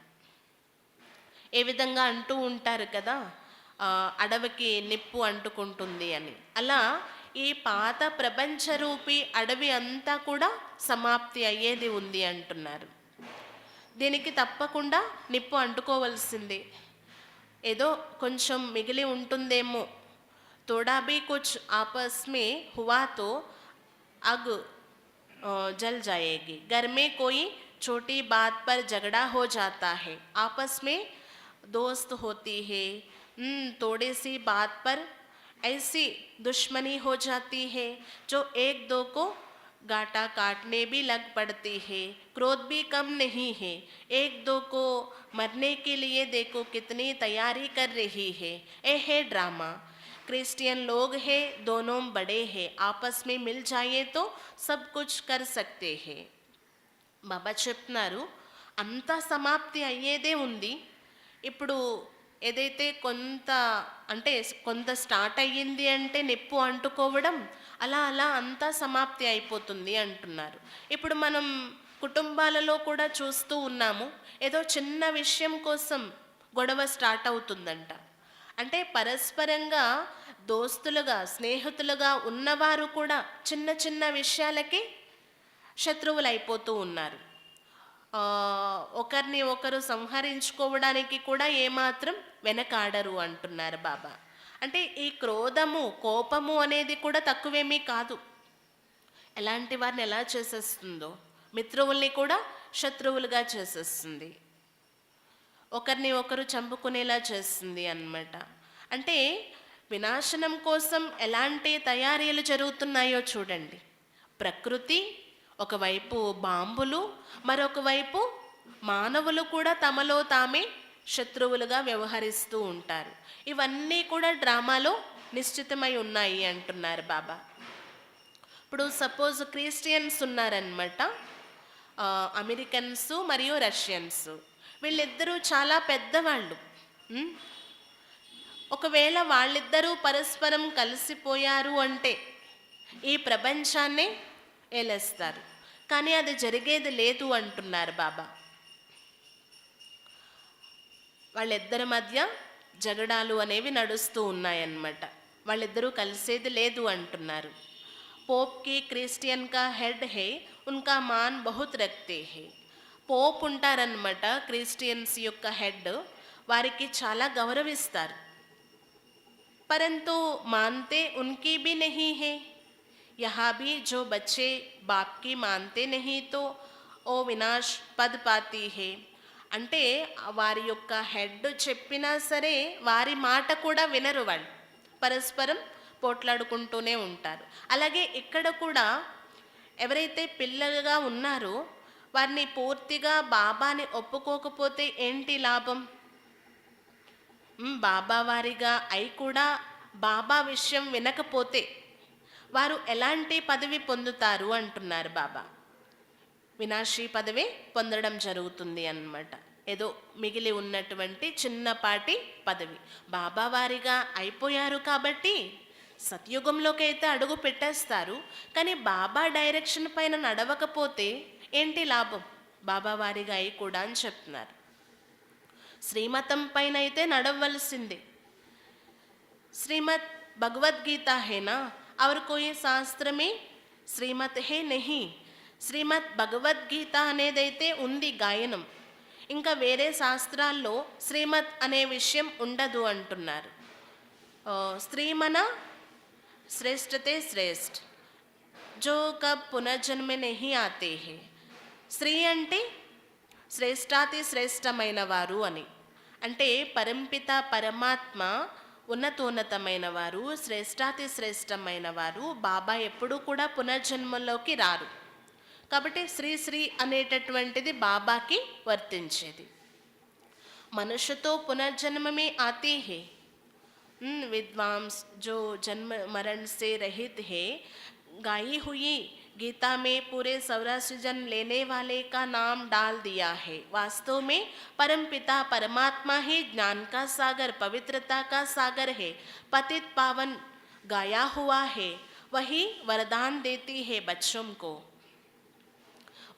S2: ఏ విధంగా అంటూ ఉంటారు కదా, అడవికి నిప్పు అంటుకుంటుంది అని. అలా ఈ పాత ప్రపంచ రూపీ అడవి అంతా కూడా సమాప్తి అయ్యేది ఉంది అంటున్నారు. దీనికి తప్పకుండా నిప్పు అంటుకోవలసిందే. ఏదో కొంచెం మిగిలి ఉంటుందేమో, थोड़ा भी कुछ आपस में हुआ तो आग जल जाएगी. घर में कोई छोटी बात पर झगड़ा हो जाता है, आपस में दोस्त होती है, थोड़ी सी बात पर ऐसी दुश्मनी हो जाती है जो एक दो को गाटा काटने भी लग पड़ती है. क्रोध भी कम नहीं है, एक दो को मरने के लिए देखो कितनी तैयारी कर रही है. ये है ड्रामा. क्रिश्चियन लोग हैं, दोनों बड़े हैं, आपस में मिल जाए तो सब कुछ कर सकते हैं. బాబా చెప్తున్నారు అంతా సమాప్తి అయ్యేదే ఉంది. ఇప్పుడు ఏదైతే కొంత స్టార్ట్ అయ్యింది అంటే నిప్పు అంటుకోవడం, అలా అంతా సమాప్తి అయిపోతుంది అంటున్నారు. ఇప్పుడు మనం కుటుంబాలలో కూడా చూస్తూ ఉన్నాము, ఏదో చిన్న విషయం కోసం గొడవ స్టార్ట్ అవుతుందంట. అంటే పరస్పరంగా దోస్తులుగా స్నేహితులుగా ఉన్నవారు కూడా చిన్న చిన్న విషయాలకి శత్రువులు అయిపోతూ ఉన్నారు. ఒకరిని ఒకరు సంహరించుకోవడానికి కూడా ఏమాత్రం వెనకాడరు అంటున్నారు బాబా. అంటే ఈ క్రోధము కోపము అనేది కూడా తక్కువేమీ కాదు. ఎలాంటి వారిని ఎలా చేసేస్తుందో మిత్రువుల్ని కూడా శత్రువులుగా చేసేస్తుంది, ఒకరిని ఒకరు చంపుకునేలా చేస్తుంది అన్నమాట. అంటే వినాశనం కోసం ఎలాంటి తయారీలు జరుగుతున్నాయో చూడండి. ప్రకృతి ఒకవైపు బాంబులు, మరొక వైపు మానవులు కూడా తమలో తామే శత్రువులుగా వ్యవహరిస్తూ ఉంటారు. ఇవన్నీ కూడా డ్రామాలో నిశ్చితమై ఉన్నాయి అంటున్నారు బాబా. ఇప్పుడు సపోజ్ క్రిస్టియన్స్ ఉన్నారనమాట, అమెరికన్స్ మరియు రష్యన్స్. వీళ్ళిద్దరూ చాలా పెద్దవాళ్ళు. ఒకవేళ వాళ్ళిద్దరూ పరస్పరం కలిసిపోయారు అంటే ఈ ప్రపంచాన్నే ఏలేస్తారు. కానీ అది జరిగేది లేదు అంటున్నారు బాబా. వాళ్ళిద్దరి మధ్య జగడాలు అనేవి నడుస్తూ ఉన్నాయన్నమాట. వాళ్ళిద్దరూ కలిసేది లేదు అంటున్నారు. పోప్ కి క్రిస్టియన్ కా హెడ్ హే, ఉన్కా మాన్ బహుత్ రక్తే హే. పోప్ ఉంటారన్నమాట, క్రిస్టియన్స్ యొక్క హెడ్. వారికి చాలా గౌరవిస్తారు. परंतु मानते उनकी भी नहीं है. यहाँ भी जो बच्चे बाप की मानते नहीं तो ओ विनाश पद पाती है. అంటే వారి యొక్క హెడ్ చెప్పినా సరే వారి మాట కూడా వినరు. వాళ్ళు పరస్పరం పోట్లాడుకుంటూనే ఉంటారు. అలాగే ఇక్కడ కూడా ఎవరైతే పిల్లలుగా ఉన్నారో వారిని పూర్తిగా బాబాని ఒప్పుకోకపోతే ఏంటి లాభం? బాబా వారిగా అయి కూడా బాబా విషయం వినకపోతే వారు ఎలాంటి పదవి పొందుతారు అంటున్నారు బాబా. వినాశీ పదవి పొందడం జరుగుతుంది అన్నమాట. ఏదో మిగిలి ఉన్నటువంటి చిన్నపాటి పదవి. బాబా వారిగా అయిపోయారు కాబట్టి సత్యుగంలోకి అయితే అడుగు పెట్టేస్తారు. కానీ బాబా డైరెక్షన్ పైన నడవకపోతే ఏంటి లాభం? బాబా వారిగా అయి కూడా అని చెప్తున్నారు. శ్రీమతం పైన అయితే నడవలసిందే. श्रीमद भगवत गीता है ना, और कोई शास्त्र में श्रीमत है नहीं. శ్రీమద్ భగవద్గీత అనేదైతే ఉంది గాయనం, ఇంకా వేరే శాస్త్రాల్లో శ్రీమత్ అనే విషయం ఉండదు అంటున్నారు. స్త్రీమన శ్రేష్ఠతే శ్రేష్ఠ జో కబ్ పునర్జన్మ నహీ ఆతే హే. స్త్రీ అంటే శ్రేష్ఠాతి శ్రేష్టమైన వారు అని. అంటే పరంపిత పరమాత్మ ఉన్నతోన్నతమైన వారు, శ్రేష్ఠాతి శ్రేష్టమైన వారు. బాబా ఎప్పుడూ కూడా పునర్జన్మలోకి రారు. కాబట్టి శ్రీ శ్రీ అనేటటువంటిది బాబాకి వర్తించేది. మనుష్యతో పునర్జన్మ में आते हैं. विद्वांस जो जन्म मरण से रहित है, गाई हुई गीता में पूरे 84 जन्म लेने वाले का नाम डाल दिया है. वास्तव में परमपिता परमात्मा ही ज्ञान का सागर, पवित्रता का सागर है. पतित पावन गाया हुआ है, वही वरदान देती है बच्चों को.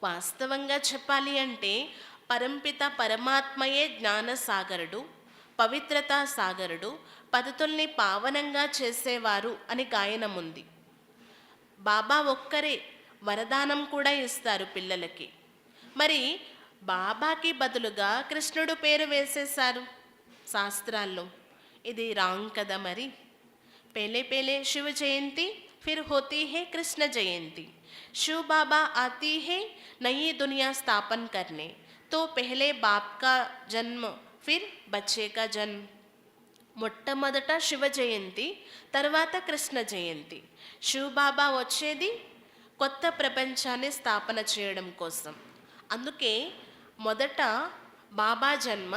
S2: వాస్తవంగా చెప్పాలి అంటే పరంపిత పరమాత్మయే జ్ఞాన సాగరుడు, పవిత్రతా సాగరుడు, పద్ధతుల్ని పావనంగా చేసేవారు అని గాయనం ఉంది. బాబా ఒక్కరే వరదానం కూడా ఇస్తారు పిల్లలకి. మరి బాబాకి బదులుగా కృష్ణుడు పేరు వేసేశారు శాస్త్రాల్లో. ఇది రాంగ్ కదా మరి. పేలే పేలే శివ జయంతి, फिर होती है कृष्ण जयंती. शिव बाबा आती है नई दुनिया स्थापन करने. तो पहले बाप का जन्म, फिर बच्चे का जन्म. మొట్టమొదట శివ జయంతి, తర్వాత కృష్ణ జయంతి. శివ్ బాబా వచ్చేది కొత్త ప్రపంచాన్ని స్థాపన చేయడం కోసం. అందుకే మొదట బాబా జన్మ,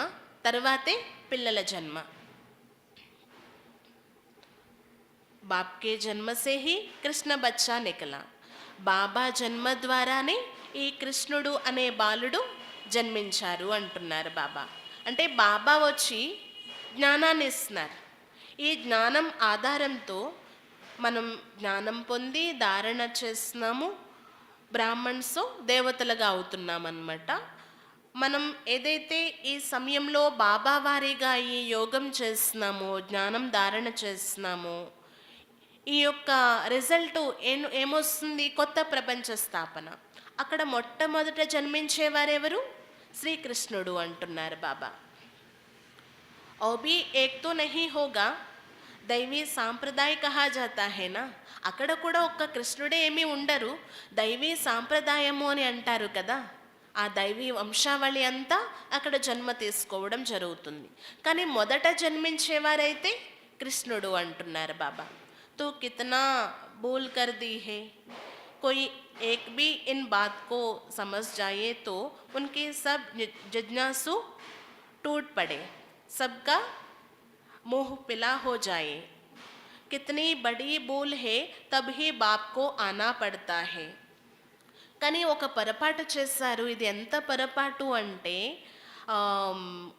S2: తర్వాతే పిల్లల జన్మ. बाप के जन्म से ही कृष्ण बच्चा निकला. బాబా జన్మ ద్వారానే ఈ కృష్ణుడు అనే బాలుడు జన్మించారు అంటున్నారు బాబా. అంటే బాబా వచ్చి జ్ఞానాన్ని ఇస్తున్నారు. ఈ జ్ఞానం ఆధారంతో మనం జ్ఞానం పొంది ధారణ చేస్తున్నాము. బ్రాహ్మణ్స్ దేవతలుగా అవుతున్నాం అన్నమాట. మనం ఏదైతే ఈ సమయంలో బాబా వారిగా ఈ యోగం చేస్తున్నామో, జ్ఞానం ధారణ చేస్తున్నామో, ఈ యొక్క రిజల్ట్ ఏమొస్తుంది? కొత్త ప్రపంచ స్థాపన. అక్కడ మొట్టమొదట జన్మించేవారెవరు? శ్రీకృష్ణుడు అంటున్నారు బాబా. और भी एक तो नहीं होगा దైవీ సాంప్రదాయ కహా జాతా హేనా. అక్కడ కూడా ఒక్క కృష్ణుడే ఏమీ ఉండరు, దైవీ సాంప్రదాయము అని అంటారు కదా. ఆ దైవీ వంశావళి అంతా అక్కడ జన్మ తీసుకోవడం జరుగుతుంది. కానీ మొదట జన్మించేవారైతే కృష్ణుడు అంటున్నారు బాబా. తో కితనా బోల్ కర్ दी है, कोई एक भी इन बात को समझ जाए तो उनके सब जिज्ञासु टूट पड़े, सबका मोह पिला हो जाए. कितनी बड़ी भूल है, तभी बाप को आना पड़ता है. కానీ ఒక పొరపాటు చేశారు. ఇది ఎంత పొరపాటు అంటే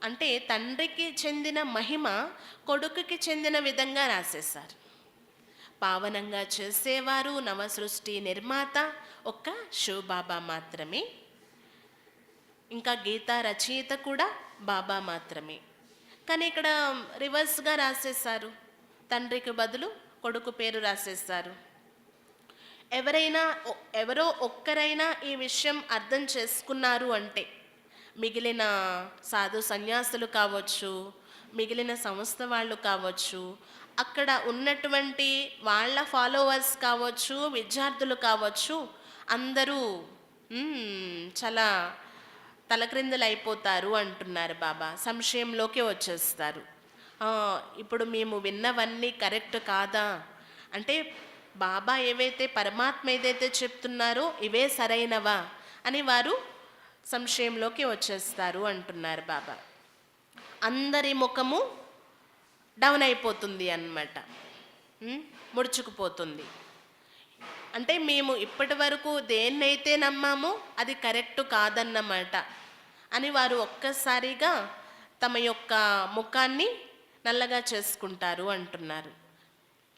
S2: అంటే తండ్రికి చెందిన మహిమ కొడుకుకి చెందిన విధంగా రాసేశారు. పావనంగా చేసేవారు నవ సృష్టి నిర్మాత ఒక్క శివబాబా మాత్రమే. ఇంకా గీతా రచయిత కూడా బాబా మాత్రమే. కానీ ఇక్కడ రివర్స్గా రాసేశారు. తండ్రికి బదులు కొడుకు పేరు రాసేశారు. ఎవరో ఒక్కరైనా ఈ విషయం అర్థం చేసుకున్నారు అంటే, మిగిలిన సాధు సన్యాసులు కావచ్చు, మిగిలిన సంస్థ వాళ్ళు కావచ్చు, అక్కడ ఉన్నటువంటి వాళ్ళ ఫాలోవర్స్ కావచ్చు, విద్యార్థులు కావచ్చు, అందరూ చాలా తలక్రిందులు అయిపోతారు అంటున్నారు బాబా. సంశయంలోకి వచ్చేస్తారు. ఇప్పుడు మేము విన్నవన్నీ కరెక్ట్ కాదా అంటే, బాబా ఏవైతే పరమాత్మ ఏదైతే చెప్తున్నారో ఇవే సరైనవా అని వారు సంశయంలోకి వచ్చేస్తారు అంటున్నారు బాబా. అందరి ముఖము డౌన్ అయిపోతుంది అన్నమాట, ముడుచుకుపోతుంది. అంటే మేము ఇప్పటి వరకు దేన్నైతే నమ్మామో అది కరెక్ట్ కాదన్నమాట అని వారు ఒక్కసారిగా తమ యొక్క ముఖాన్ని నల్లగా చేసుకుంటారు అంటున్నారు.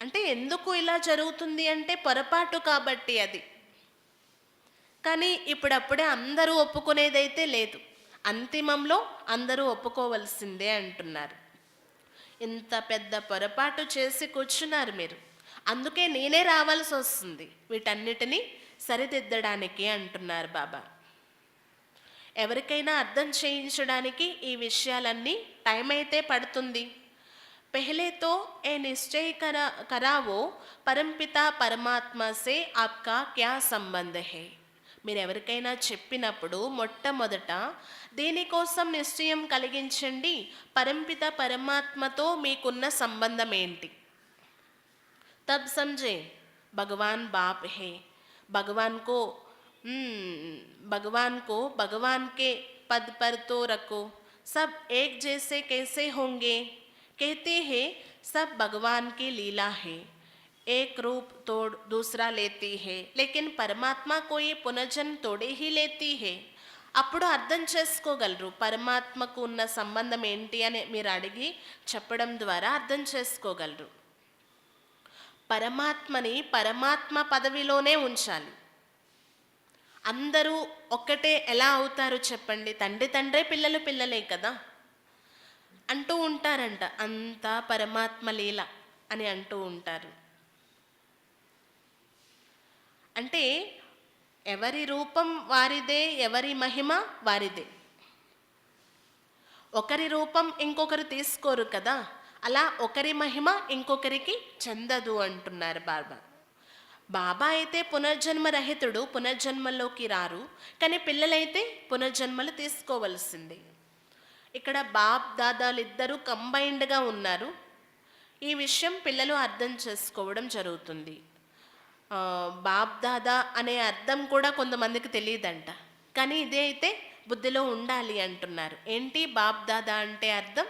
S2: అంటే ఎందుకు ఇలా జరుగుతుంది అంటే పొరపాటు కాబట్టి అది. కానీ ఇప్పుడప్పుడే అందరూ ఒప్పుకునేదైతే లేదు, అంతిమంలో అందరూ ఒప్పుకోవలసిందే అంటున్నారు. ఇంత పెద్ద పొరపాటు చేసి కూర్చున్నారు మీరు, అందుకే నేనే రావాల్సి వస్తుంది వీటన్నిటినీ సరిదిద్దడానికి అంటున్నారు బాబా. ఎవరికైనా అర్థం చేయించడానికి ఈ విషయాలన్నీ టైం అయితే పడుతుంది. पहले तो ये निश्चय करावो परमपिता परमात्मा से आपका क्या संबंध है. మీరు ఎవరికైనా చెప్పినప్పుడు మొట్టమొదట దేనికోసం నిశ్చయం కలిగించండి, పరంపిత పరమాత్మతో మీకున్న సంబంధం ఏంటి. तब समझे भगवान बाप है. भगवान को भगवान के पद पर तो रखो. सब एक जैसे कैसे होंगे. कहते हैं सब भगवान की लीला है, एक रूप तोड़ दूसरा लेती है, लेकिन परमात्मा कोई पुनर्जन्म तोड़े ही लेती है. అప్పుడు అర్థం చేసుకోగలరు పరమాత్మకు ఉన్న సంబంధం ఏంటి అని మీరు అడిగి చెప్పడం ద్వారా అర్థం చేసుకోగలరు. పరమాత్మని పరమాత్మ పదవిలోనే ఉంచాలి. అందరూ ఒక్కటే ఎలా అవుతారు చెప్పండి? తండ్రే పిల్లలు పిల్లలే కదా అంటూ ఉంటారంట. అంతా పరమాత్మ లీల అని అంటూ ఉంటారు. అంటే ఎవరి రూపం వారిదే, ఎవరి మహిమ వారిదే. ఒకరి రూపం ఇంకొకరు తీసుకోరు కదా, అలా ఒకరి మహిమ ఇంకొకరికి చెందదు అంటున్నారు బాబా. బాబా అయితే పునర్జన్మ రహితుడు, పునర్జన్మలోకి రారు. కానీ పిల్లలైతే పునర్జన్మలు తీసుకోవలసిందే. ఇక్కడ బాప్ దాదాలు ఇద్దరు కంబైన్డ్గా ఉన్నారు. ఈ విషయం పిల్లలు అర్థం చేసుకోవడం జరుగుతుంది. బాప్ దాదా అనే అర్థం కూడా కొంతమందికి తెలియదంట, కానీ ఇదే అయితే బుద్ధిలో ఉండాలి అంటున్నారు. ఏంటి బాప్ దాదా అంటే అర్థం?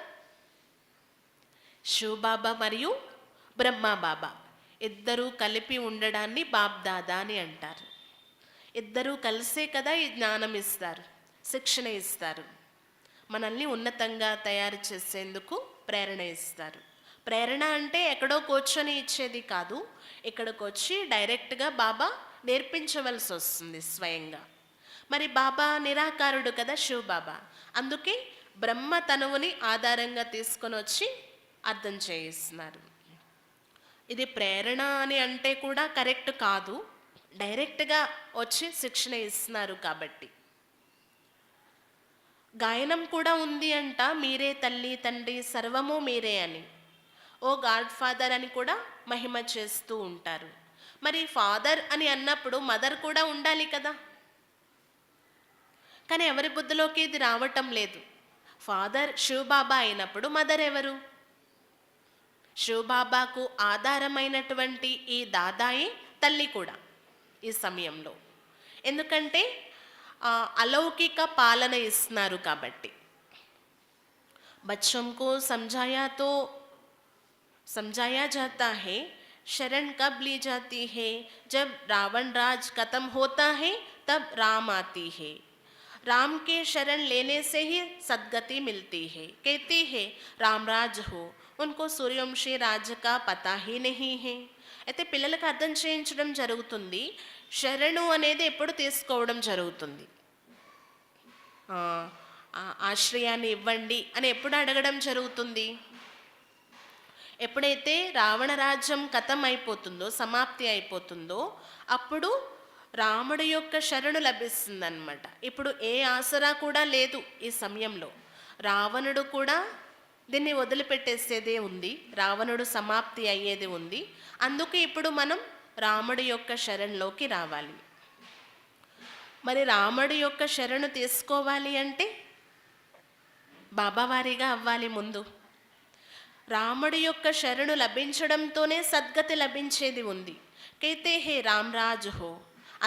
S2: శివబాబా మరియు బ్రహ్మా బాబా ఇద్దరూ కలిపి ఉండడాన్ని బాప్ దాదా అని అంటారు. ఇద్దరూ కలిసే కదా ఈ జ్ఞానం ఇస్తారు, శిక్షణ ఇస్తారు, మనల్ని ఉన్నతంగా తయారు చేసేందుకు ప్రేరణ ఇస్తారు. ప్రేరణ అంటే ఎక్కడో కూర్చొని ఇచ్చేది కాదు, ఇక్కడికి వచ్చి డైరెక్ట్గా బాబా నేర్పించవలసి వస్తుంది స్వయంగా. మరి బాబా నిరాకారుడు కదా శివబాబా, అందుకే బ్రహ్మ తనువుని ఆధారంగా తీసుకొని వచ్చి అర్థం చేయిస్తున్నారు. ఇది ప్రేరణ అని అంటే కూడా కరెక్ట్ కాదు, డైరెక్ట్గా వచ్చి శిక్షణ ఇస్తున్నారు కాబట్టి. గాయనం కూడా ఉంది అంట, మీరే తల్లి తండ్రి సర్వము మీరే అని. ఓ గాడ్ ఫాదర్ అని కూడా మహిమ చేస్తూ ఉంటారు. మరి ఫాదర్ అని అన్నప్పుడు మదర్ కూడా ఉండాలి కదా. కానీ ఎవరి బుద్ధిలోకి ఇది రావటం లేదు. ఫాదర్ శివబాబా అయినప్పుడు మదర్ ఎవరు? శివబాబాకు ఆధారమైనటువంటి ఈ దాదాయి తల్లి కూడా ఈ సమయంలో. ఎందుకంటే अलौकिक पालन इస్తున్నారు కాబట్టి. बच्चों को समझाया जाता है शरण कब ली जाती है, जब रावण राज खत्म होता है तब राम आती है. राम के शरण लेने से ही सद्गति मिलती है. कहती है रामराज हो, उनको सूर्यवंशी राज का पता ही नहीं है. అయితే పిల్లలకు అర్థం చేయించడం జరుగుతుంది. శరణు అనేది ఎప్పుడు తీసుకోవడం జరుగుతుంది, ఆశ్రయాన్ని ఇవ్వండి అని ఎప్పుడు అడగడం జరుగుతుంది? ఎప్పుడైతే రావణ రాజ్యం కథం అయిపోతుందో, సమాప్తి అయిపోతుందో, అప్పుడు రాముడి యొక్క శరణు లభిస్తుందన్నమాట. ఇప్పుడు ఏ ఆసరా కూడా లేదు ఈ సమయంలో. రావణుడు కూడా దీన్ని వదిలిపెట్టేసేదే ఉంది, రావణుడు సమాప్తి అయ్యేది ఉంది. అందుకే ఇప్పుడు మనం రాముడి యొక్క శరణ్లోకి రావాలి. మరి రాముడి యొక్క శరణు తీసుకోవాలి అంటే బాబావారిగా అవ్వాలి ముందు. రాముడి యొక్క శరణు లభించడంతోనే సద్గతి లభించేది ఉంది. కైతే హే రామరాజు హో,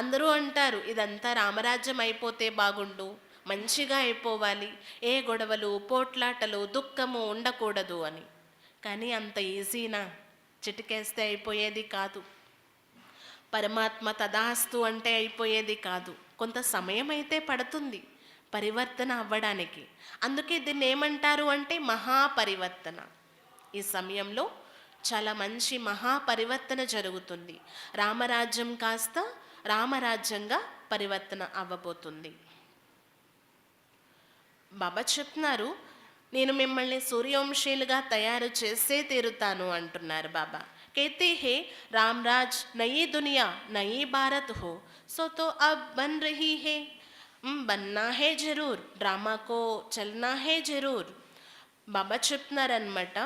S2: అందరూ అంటారు ఇదంతా రామరాజ్యం అయిపోతే బాగుండు, మంచిగా అయిపోవాలి, ఏ గొడవలు పోట్లాటలు దుఃఖము ఉండకూడదు అని. కానీ అంత ఈజీనా? చిటికేస్తే అయిపోయేది కాదు. పరమాత్మ తదాస్తు అంటే అయిపోయేది కాదు. కొంత సమయం అయితే పడుతుంది పరివర్తన అవ్వడానికి. అందుకే దీన్ని ఏమంటారు అంటే మహాపరివర్తన. ఈ సమయంలో చాలా మంచి మహాపరివర్తన జరుగుతుంది. రామరాజ్యం కాస్త రామరాజ్యంగా పరివర్తన అవ్వబోతుంది. బాబా చెప్తున్నారు, నేను మిమ్మల్ని సూర్యవంశీలుగా తయారు చేసే తీరుతాను అంటున్నారు బాబా. कहते हैं रामराज नई दुनिया नई भारत हो, सो तो अब बन रही है, बनना है जरूर, ड्रामा को चलना है जरूर. బాబా చెప్తున్నారనమాట,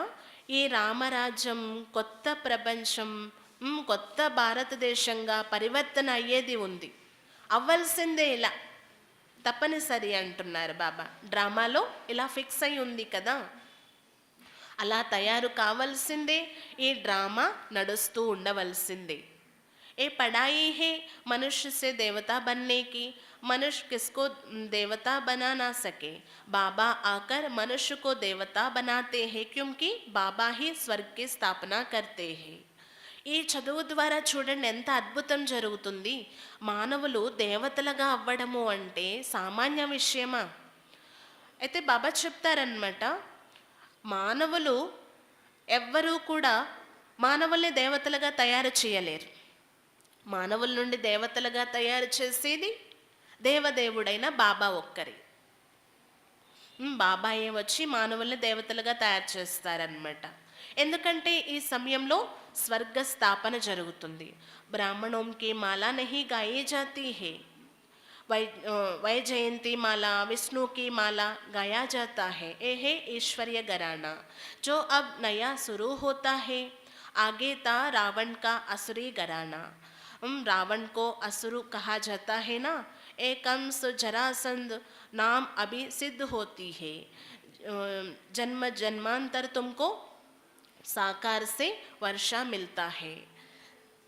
S2: ఈ రామరాజ్యం కొత్త ప్రపంచం కొత్త భారతదేశంగా పరివర్తన అయ్యేది ఉంది, అవ్వాల్సిందే ఇలా తప్పనిసరి అంటున్నారు బాబా. డ్రామాలో ఇలా ఫిక్స్ అయి ఉంది కదా, అలా తయారు కావాల్సిందే, ఈ డ్రామా నడుస్తూ ఉండవలసిందే. ఏ పడాయి హే మనుష్య సే దేవతా బన్నే కి, మనుష్య కిస్కో దేవతా బనా నా సకే, బాబా ఆకర్ మనుష్య కో దేవతా బనాతే హే, క్యూంకి బాబా హీ స్వర్గ్ కి స్థాపన కర్తే హే. ఈ చదువు ద్వారా చూడండి ఎంత అద్భుతం జరుగుతుంది. మానవులు దేవతలుగా అవ్వడము అంటే సామాన్య విషయమా? అయితే బాబా చెప్తారనమాట, మానవులు ఎవ్వరూ కూడా మానవుల్ని దేవతలుగా తయారు చేయలేరు. మానవుల నుండి దేవతలుగా తయారు చేసేది దేవదేవుడైన బాబా ఒక్కరి. బాబాయే వచ్చి మానవుల్ని దేవతలుగా తయారు చేస్తారనమాట. ఎందుకంటే ఈ సమయంలో స్వర్గ స్థాపన జరుగుతుంది. బ్రాహ్మణోంకి మాలా నహీ గాయే జాతీ హే, वैजयंती माला विष्णु की माला गाया जाता है. ये है ईश्वरीय घराना जो अब नया शुरू होता है. आगे था रावण का असुरी घराना. रावण को असुर कहा जाता है ना. एक कंस जरासंध नाम अभी सिद्ध होती है. जन्म जन्मांतर तुमको साकार से वर्षा मिलता है.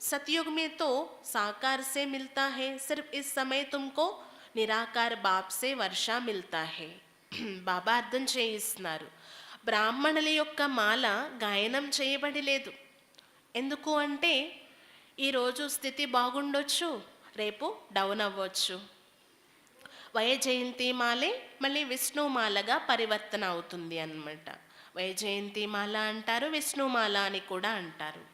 S2: सतयुग में तो साकार से मिलता है, सिर्फ इस समय तुमको निराकार बाप से वर्षा मिलता है. బాబా అర్థం చేయిస్తున్నారు, బ్రాహ్మణుల యొక్క మాల గాయనం చేయబడి లేదు. ఎందుకు అంటే ఈరోజు స్థితి బాగుండొచ్చు, రేపు డౌన్ అవ్వచ్చు. వైజయంతి మాలే మళ్ళీ విష్ణుమాలగా పరివర్తన అవుతుంది అన్నమాట. వైజయంతి మాల అంటారు, విష్ణుమాల అని కూడా అంటారు.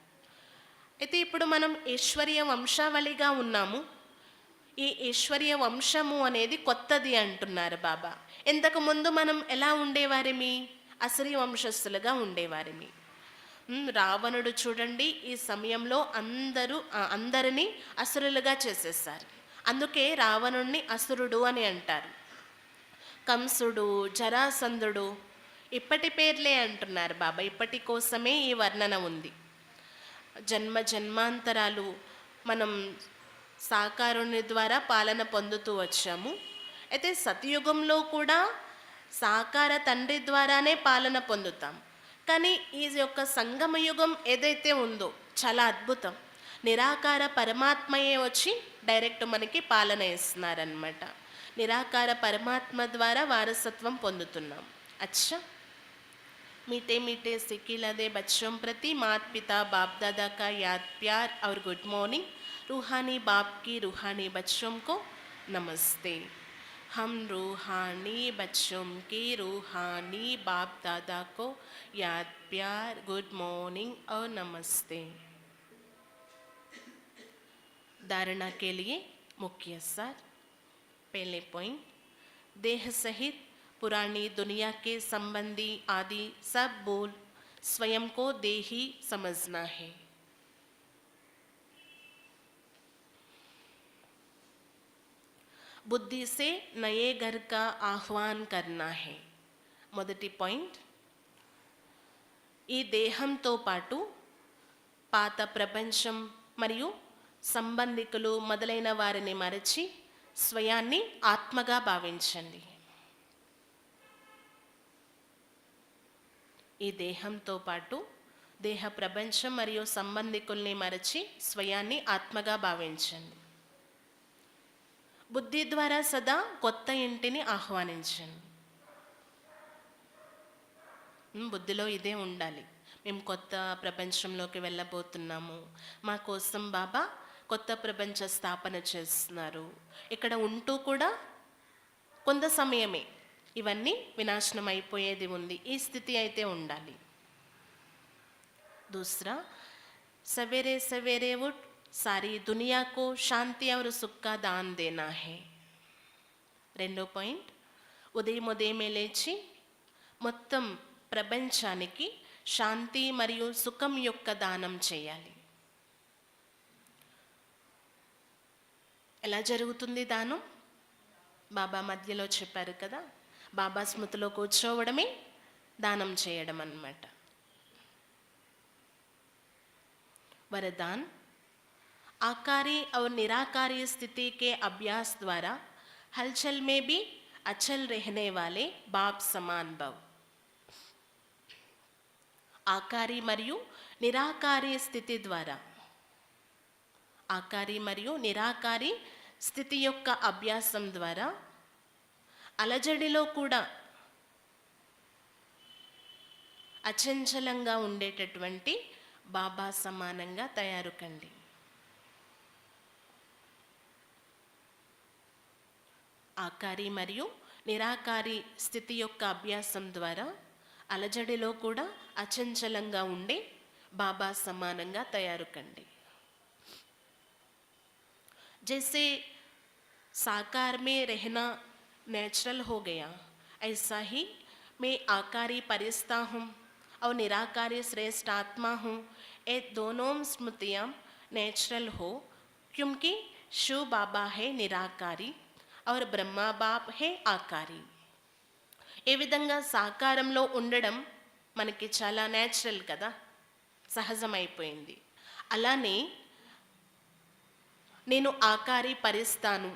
S2: అయితే ఇప్పుడు మనం ఈశ్వరీయ వంశావళిగా ఉన్నాము. ఈ ఈశ్వరీయ వంశము అనేది కొత్తది అంటున్నారు బాబా. ఇంతకుముందు మనం ఎలా ఉండేవారిమి? అసరీ వంశస్థులుగా ఉండేవారిమి. రావణుడు చూడండి ఈ సమయంలో అందరినీ అసురులుగా చేసేసారు. అందుకే రావణుణ్ణి అసురుడు అని అంటారు. కంసుడు, జరాసంధుడు ఇప్పటి పేర్లే అంటున్నారు బాబా. ఇప్పటి కోసమే ఈ వర్ణన ఉంది. జన్మ జన్మాంతరాలు మనం సాకారుని ద్వారా పాలన పొందుతూ వచ్చాము. అయితే సతయుగంలో కూడా సాకార తండ్రి ద్వారానే పాలన పొందుతాం. కానీ ఈ యొక్క సంగమయుగం ఏదైతే ఉందో చాలా అద్భుతం. నిరాకార పరమాత్మయే వచ్చి డైరెక్ట్ మనకి పాలన ఇస్తున్నారనమాట. నిరాకార పరమాత్మ ద్వారా వారసత్వం పొందుతున్నాం. అచ్చా, मीठे मीठे सिकिला दे बच्चों प्रति मात पिता बाप दादा का याद प्यार और गुड मॉर्निंग. रूहानी बाप की रूहानी बच्चों को नमस्ते. हम रूहानी बच्चों की रूहानी बाप दादा को याद प्यार गुड मॉर्निंग और नमस्ते. धारणा के लिए मुख्य सार. पहले पॉइंट, देह सहित पुरानी दुनिया के संबंधी आदि सब बोल स्वयं को देही समझना है. बुद्धि से नए घर का आह्वान करना है. మొదటి పాయింట్, ఈ దేహంతో పాటు పాత ప్రపంచం మరియు సంబంధికులు మొదలైన వారిని మరచి స్వయాన్ని ఆత్మగా భావించండి. ఈ దేహంతో పాటు దేహ ప్రపంచం మరియు సంబంధికుల్ని మరచి స్వయాన్ని ఆత్మగా భావించండి. బుద్ధి ద్వారా సదా కొత్త ఇంటిని ఆహ్వానించండి. బుద్ధిలో ఇదే ఉండాలి. మేము కొత్త ప్రపంచంలోకి వెళ్ళబోతున్నాము, మా కోసం బాబా కొత్త ప్రపంచ స్థాపన చేస్తున్నారు. ఇక్కడ ఉంటూ కూడా కొంత సమయమే, ఇవన్నీ వినాశనం అయిపోయేది ఉంది. ఈ స్థితి అయితే ఉండాలి. दूसरा, सवेरे सवेरे उठ सारी दुनिया को शांति और सुख का दान देना है. రెండో పాయింట్, ఉదయమే లేచి మొత్తం ప్రపంచానికి శాంతి మరియు సుఖం యొక్క దానం చేయాలి. ఎలా జరుగుతుంది దానం? బాబా మధ్యలో చెప్పారు కదా, బాబా స్మృతిలో కూర్చోవడమే దానం చేయడం అన్నమాట. वरदान, आकारी और निराकारी स्थिति के अभ्यास द्वारा हलचल में भी अचल रहने वाले बाप समान भव. आकारी మరియు నిరాకారి స్థితి ద్వారా, ఆకారి మరియు నిరాకారి స్థితి యొక్క అభ్యాసం ద్వారా అలజడిలో కూడా అచంచలంగా ఉండేటటువంటి బాబా సమానంగా తయారు కండి. ఆకారి మరియు నిరాకారి స్థితి యొక్క అభ్యాసం ద్వారా అలజడిలో కూడా అచంచలంగా ఉండే బాబా సమానంగా తయారు కండి. जैसे साकार में रहना नेचुरल हो गया, ऐसा ही मैं आकारी परिस्था हूँ और निराकारी श्रेष्ठ आत्मा हूँ. ये दोनों स्मृतियाँ नेचुरल हो, क्योंकि शिव बाबा है निराकारी और ब्रह्मा बाप है आकारी. ఏ విధంగా సాకారంలో ఉండడం మనకి చాలా నేచురల్ కదా, సహజమైపోయింది. అలానే నేను ఆకారి పరిస్తాను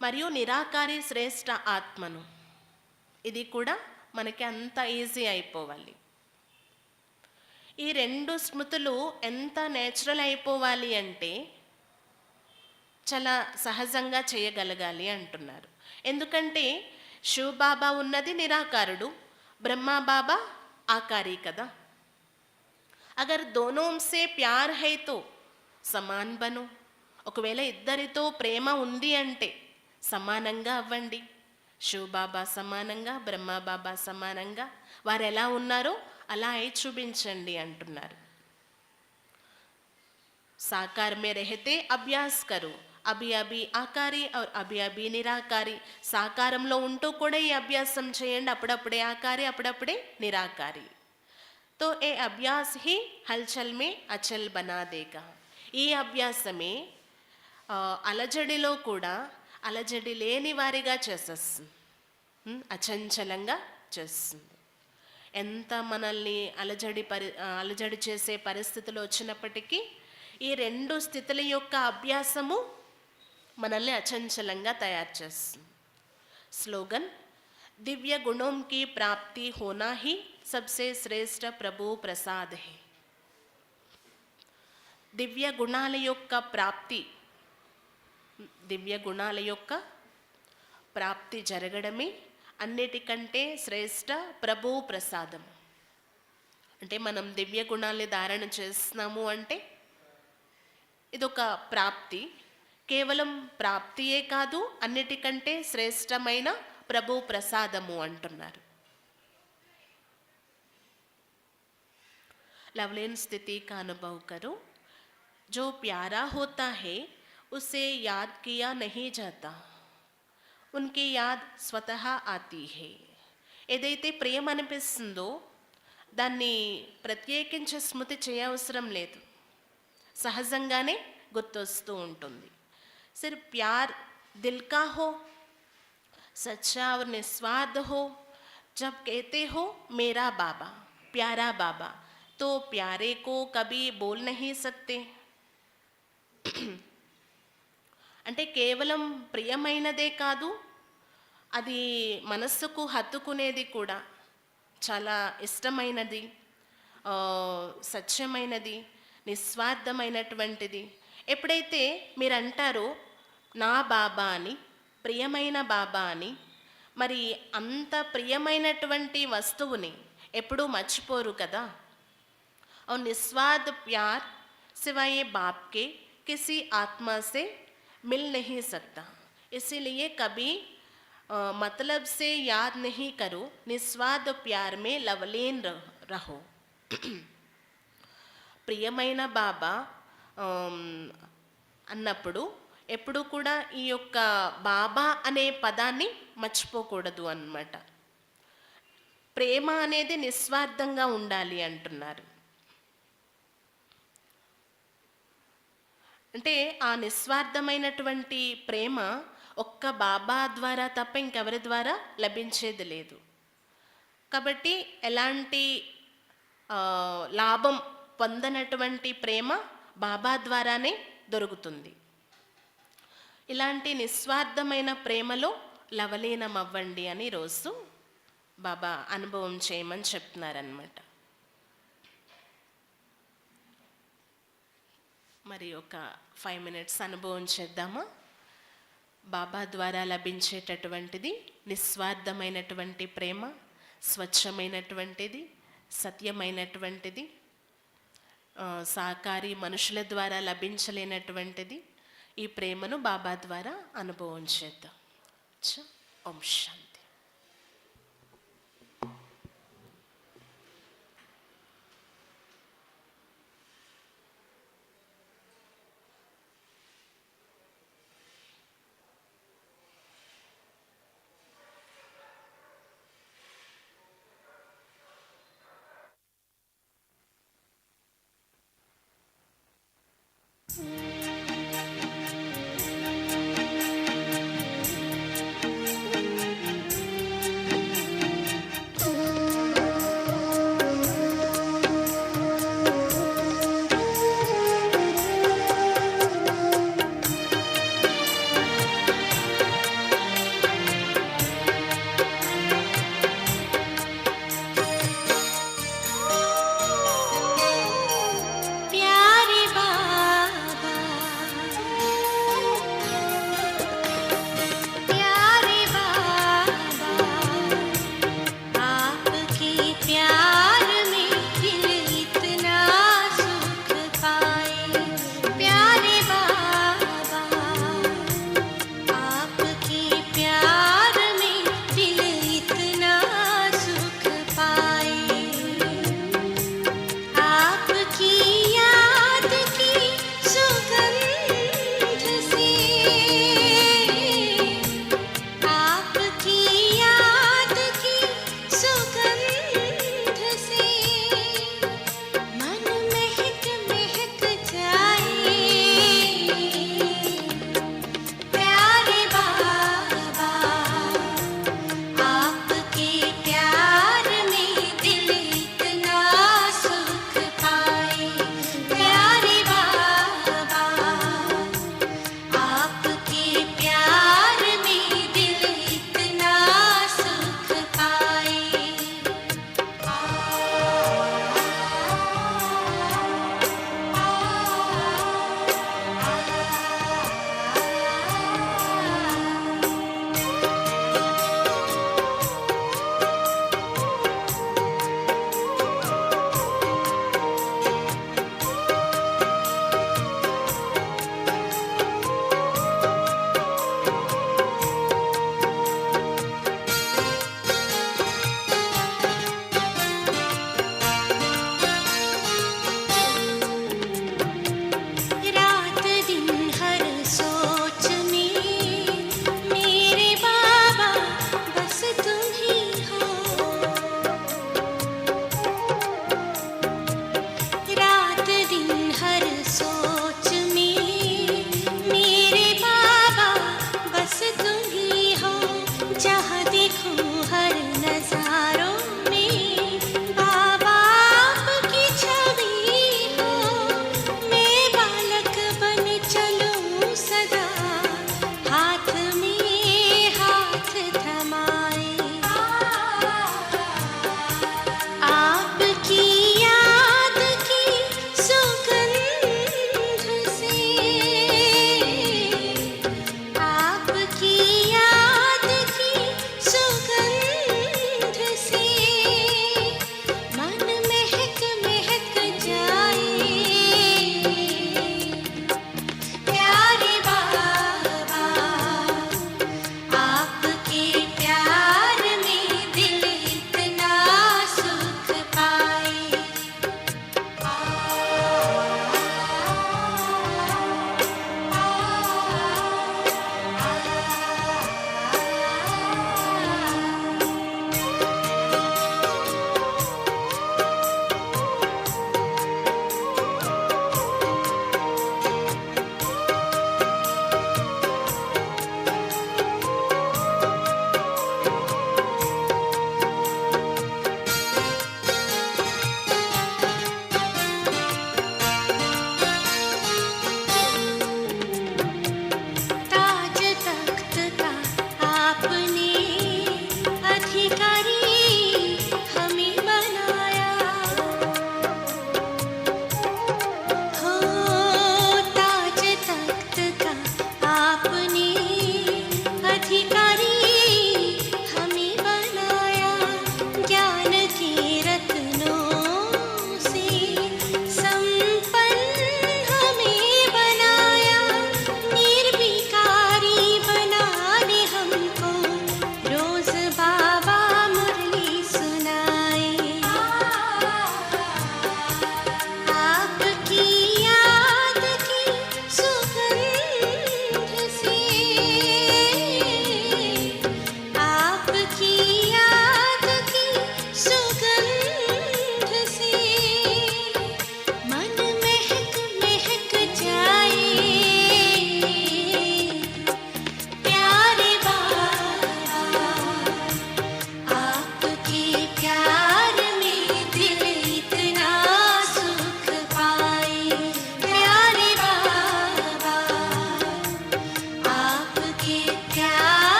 S2: మరియు నిరాకారి శ్రేష్ఠ ఆత్మను, ఇది కూడా మనకి అంత ఈజీ అయిపోవాలి. ఈ రెండు స్మృతులు ఎంత నేచురల్ అయిపోవాలి అంటే చాలా సహజంగా చేయగలగాలి అంటున్నారు. ఎందుకంటే శివ బాబా ఉన్నది నిరాకారుడు, బ్రహ్మా బాబా ఆకారి కదా. అగర్ దోనో సే ప్యార్ హై తో సమాన్ బను. ఒకవేళ ఇద్దరితో ప్రేమ ఉంది అంటే సమానంగా అవ్వండి. శివ బాబా సమానంగా, బ్రహ్మా బాబా సమానంగా, వారు ఎలా ఉన్నారో అలా అయి చూపించండి అంటున్నారు. సాకార్ మే రహతే అభ్యాస్ కరు, అభి అభి ఆకారి और అభి అభి నిరాకారి. సాకారంలో ఉంటూ కూడా ఈ అభ్యాసం చేయండి, అప్పుడప్పుడే ఆకారి అప్పుడప్పుడే నిరాకారి. तो तो ये अभ्यास ही हलचल में अचल बना देगा. ఈ అభ్యాసమే అలజడిలో కూడా అలజడి లేని వారిగా చేసేస్తుంది, అచంచలంగా చేస్తుంది. ఎంత మనల్ని అలజడి చేసే పరిస్థితులు వచ్చినప్పటికీ ఈ రెండు స్థితుల యొక్క అభ్యాసము మనల్ని అచంచలంగా తయారు చేస్తుంది. స్లోగన్: దివ్య గుణం की प्राप्ति होना ही सबसे श्रेष्ठ प्रभु प्रसाद है. దివ్య గుణాల యొక్క ప్రాప్తి, దివ్య గుణాల యొక్క ప్రాప్తి జరగడమే అన్నిటికంటే శ్రేష్ఠ ప్రభు ప్రసాదం. అంటే మనం దివ్య గుణాల్ని ధారణ చేస్తున్నాము అంటే ఇదొక ప్రాప్తి. కేవలం ప్రాప్తియే కాదు, అన్నిటికంటే శ్రేష్టమైన ప్రభు ప్రసాదము అంటున్నారు. लवलीन स्थिति का अनुभव करो. जो प्यारा होता है उसे याद किया नहीं जाता, उनकी याद स्वतः आती है. ఏదైతే ప్రేమ అనిపిస్తుందో దాన్ని ప్రత్యేకించి స్మృతి చేయవసరం లేదు, సహజంగానే గుర్తొస్తూ ఉంటుంది. सिर्फ प्यार दिल का हो, सच्चा और निस्वार्थ हो. जब कहते हो मेरा बाबा, प्यारा बाबा, तो प्यारे को कभी बोल नहीं सकते. అంటే కేవలం ప్రియమైనదే కాదు, అది మనస్సుకు హత్తుకునేది కూడా, చాలా ఇష్టమైనది, సత్యమైనది, నిస్వార్థమైనటువంటిది. ఎప్పుడైతే మీరు అంటారో నా బాబా అని, ప్రియమైన బాబా అని, మరి అంత ప్రియమైనటువంటి వస్తువుని ఎప్పుడూ మర్చిపోరు కదా. और निस्वार्थ प्यार सिवाय बाप के किसी आत्मा से मिल नहीं सकता. इसीलिए कभी मतलब से याद नहीं करो, निस्वार्थ प्यार में लवलीन रहो. ప్రియమైన బాబా అన్నప్పుడు ఎప్పుడు కూడా ఈ యొక్క బాబా అనే పదాన్ని మర్చిపోకూడదు అన్నమాట. ప్రేమ అనేది నిస్వార్థంగా ఉండాలి అంటున్నారు. అంటే ఆ నిస్వార్థమైనటువంటి ప్రేమ ఒక్క బాబా ద్వారా తప్ప ఇంకెవరి ద్వారా లభించేది లేదు. కాబట్టి ఎలాంటి లాభం పొందనటువంటి ప్రేమ బాబా ద్వారానే దొరుకుతుంది. ఇలాంటి నిస్వార్థమైన ప్రేమలో లవలీనం అవ్వండి అని రోజు బాబా అనుభవం చేయమని చెప్తున్నారన్నమాట. మరి ఒక 5 minutes అనుభవం చేద్దామా? బాబా ద్వారా లభించేటటువంటిది నిస్వార్థమైనటువంటి ప్రేమ, స్వచ్ఛమైనటువంటిది, సత్యమైనటువంటిది, సాకారి మనుషుల ద్వారా లభించలేనటువంటిది. ఈ ప్రేమను బాబా ద్వారా అనుభవం చేద్దాం. ఓం శాంతి.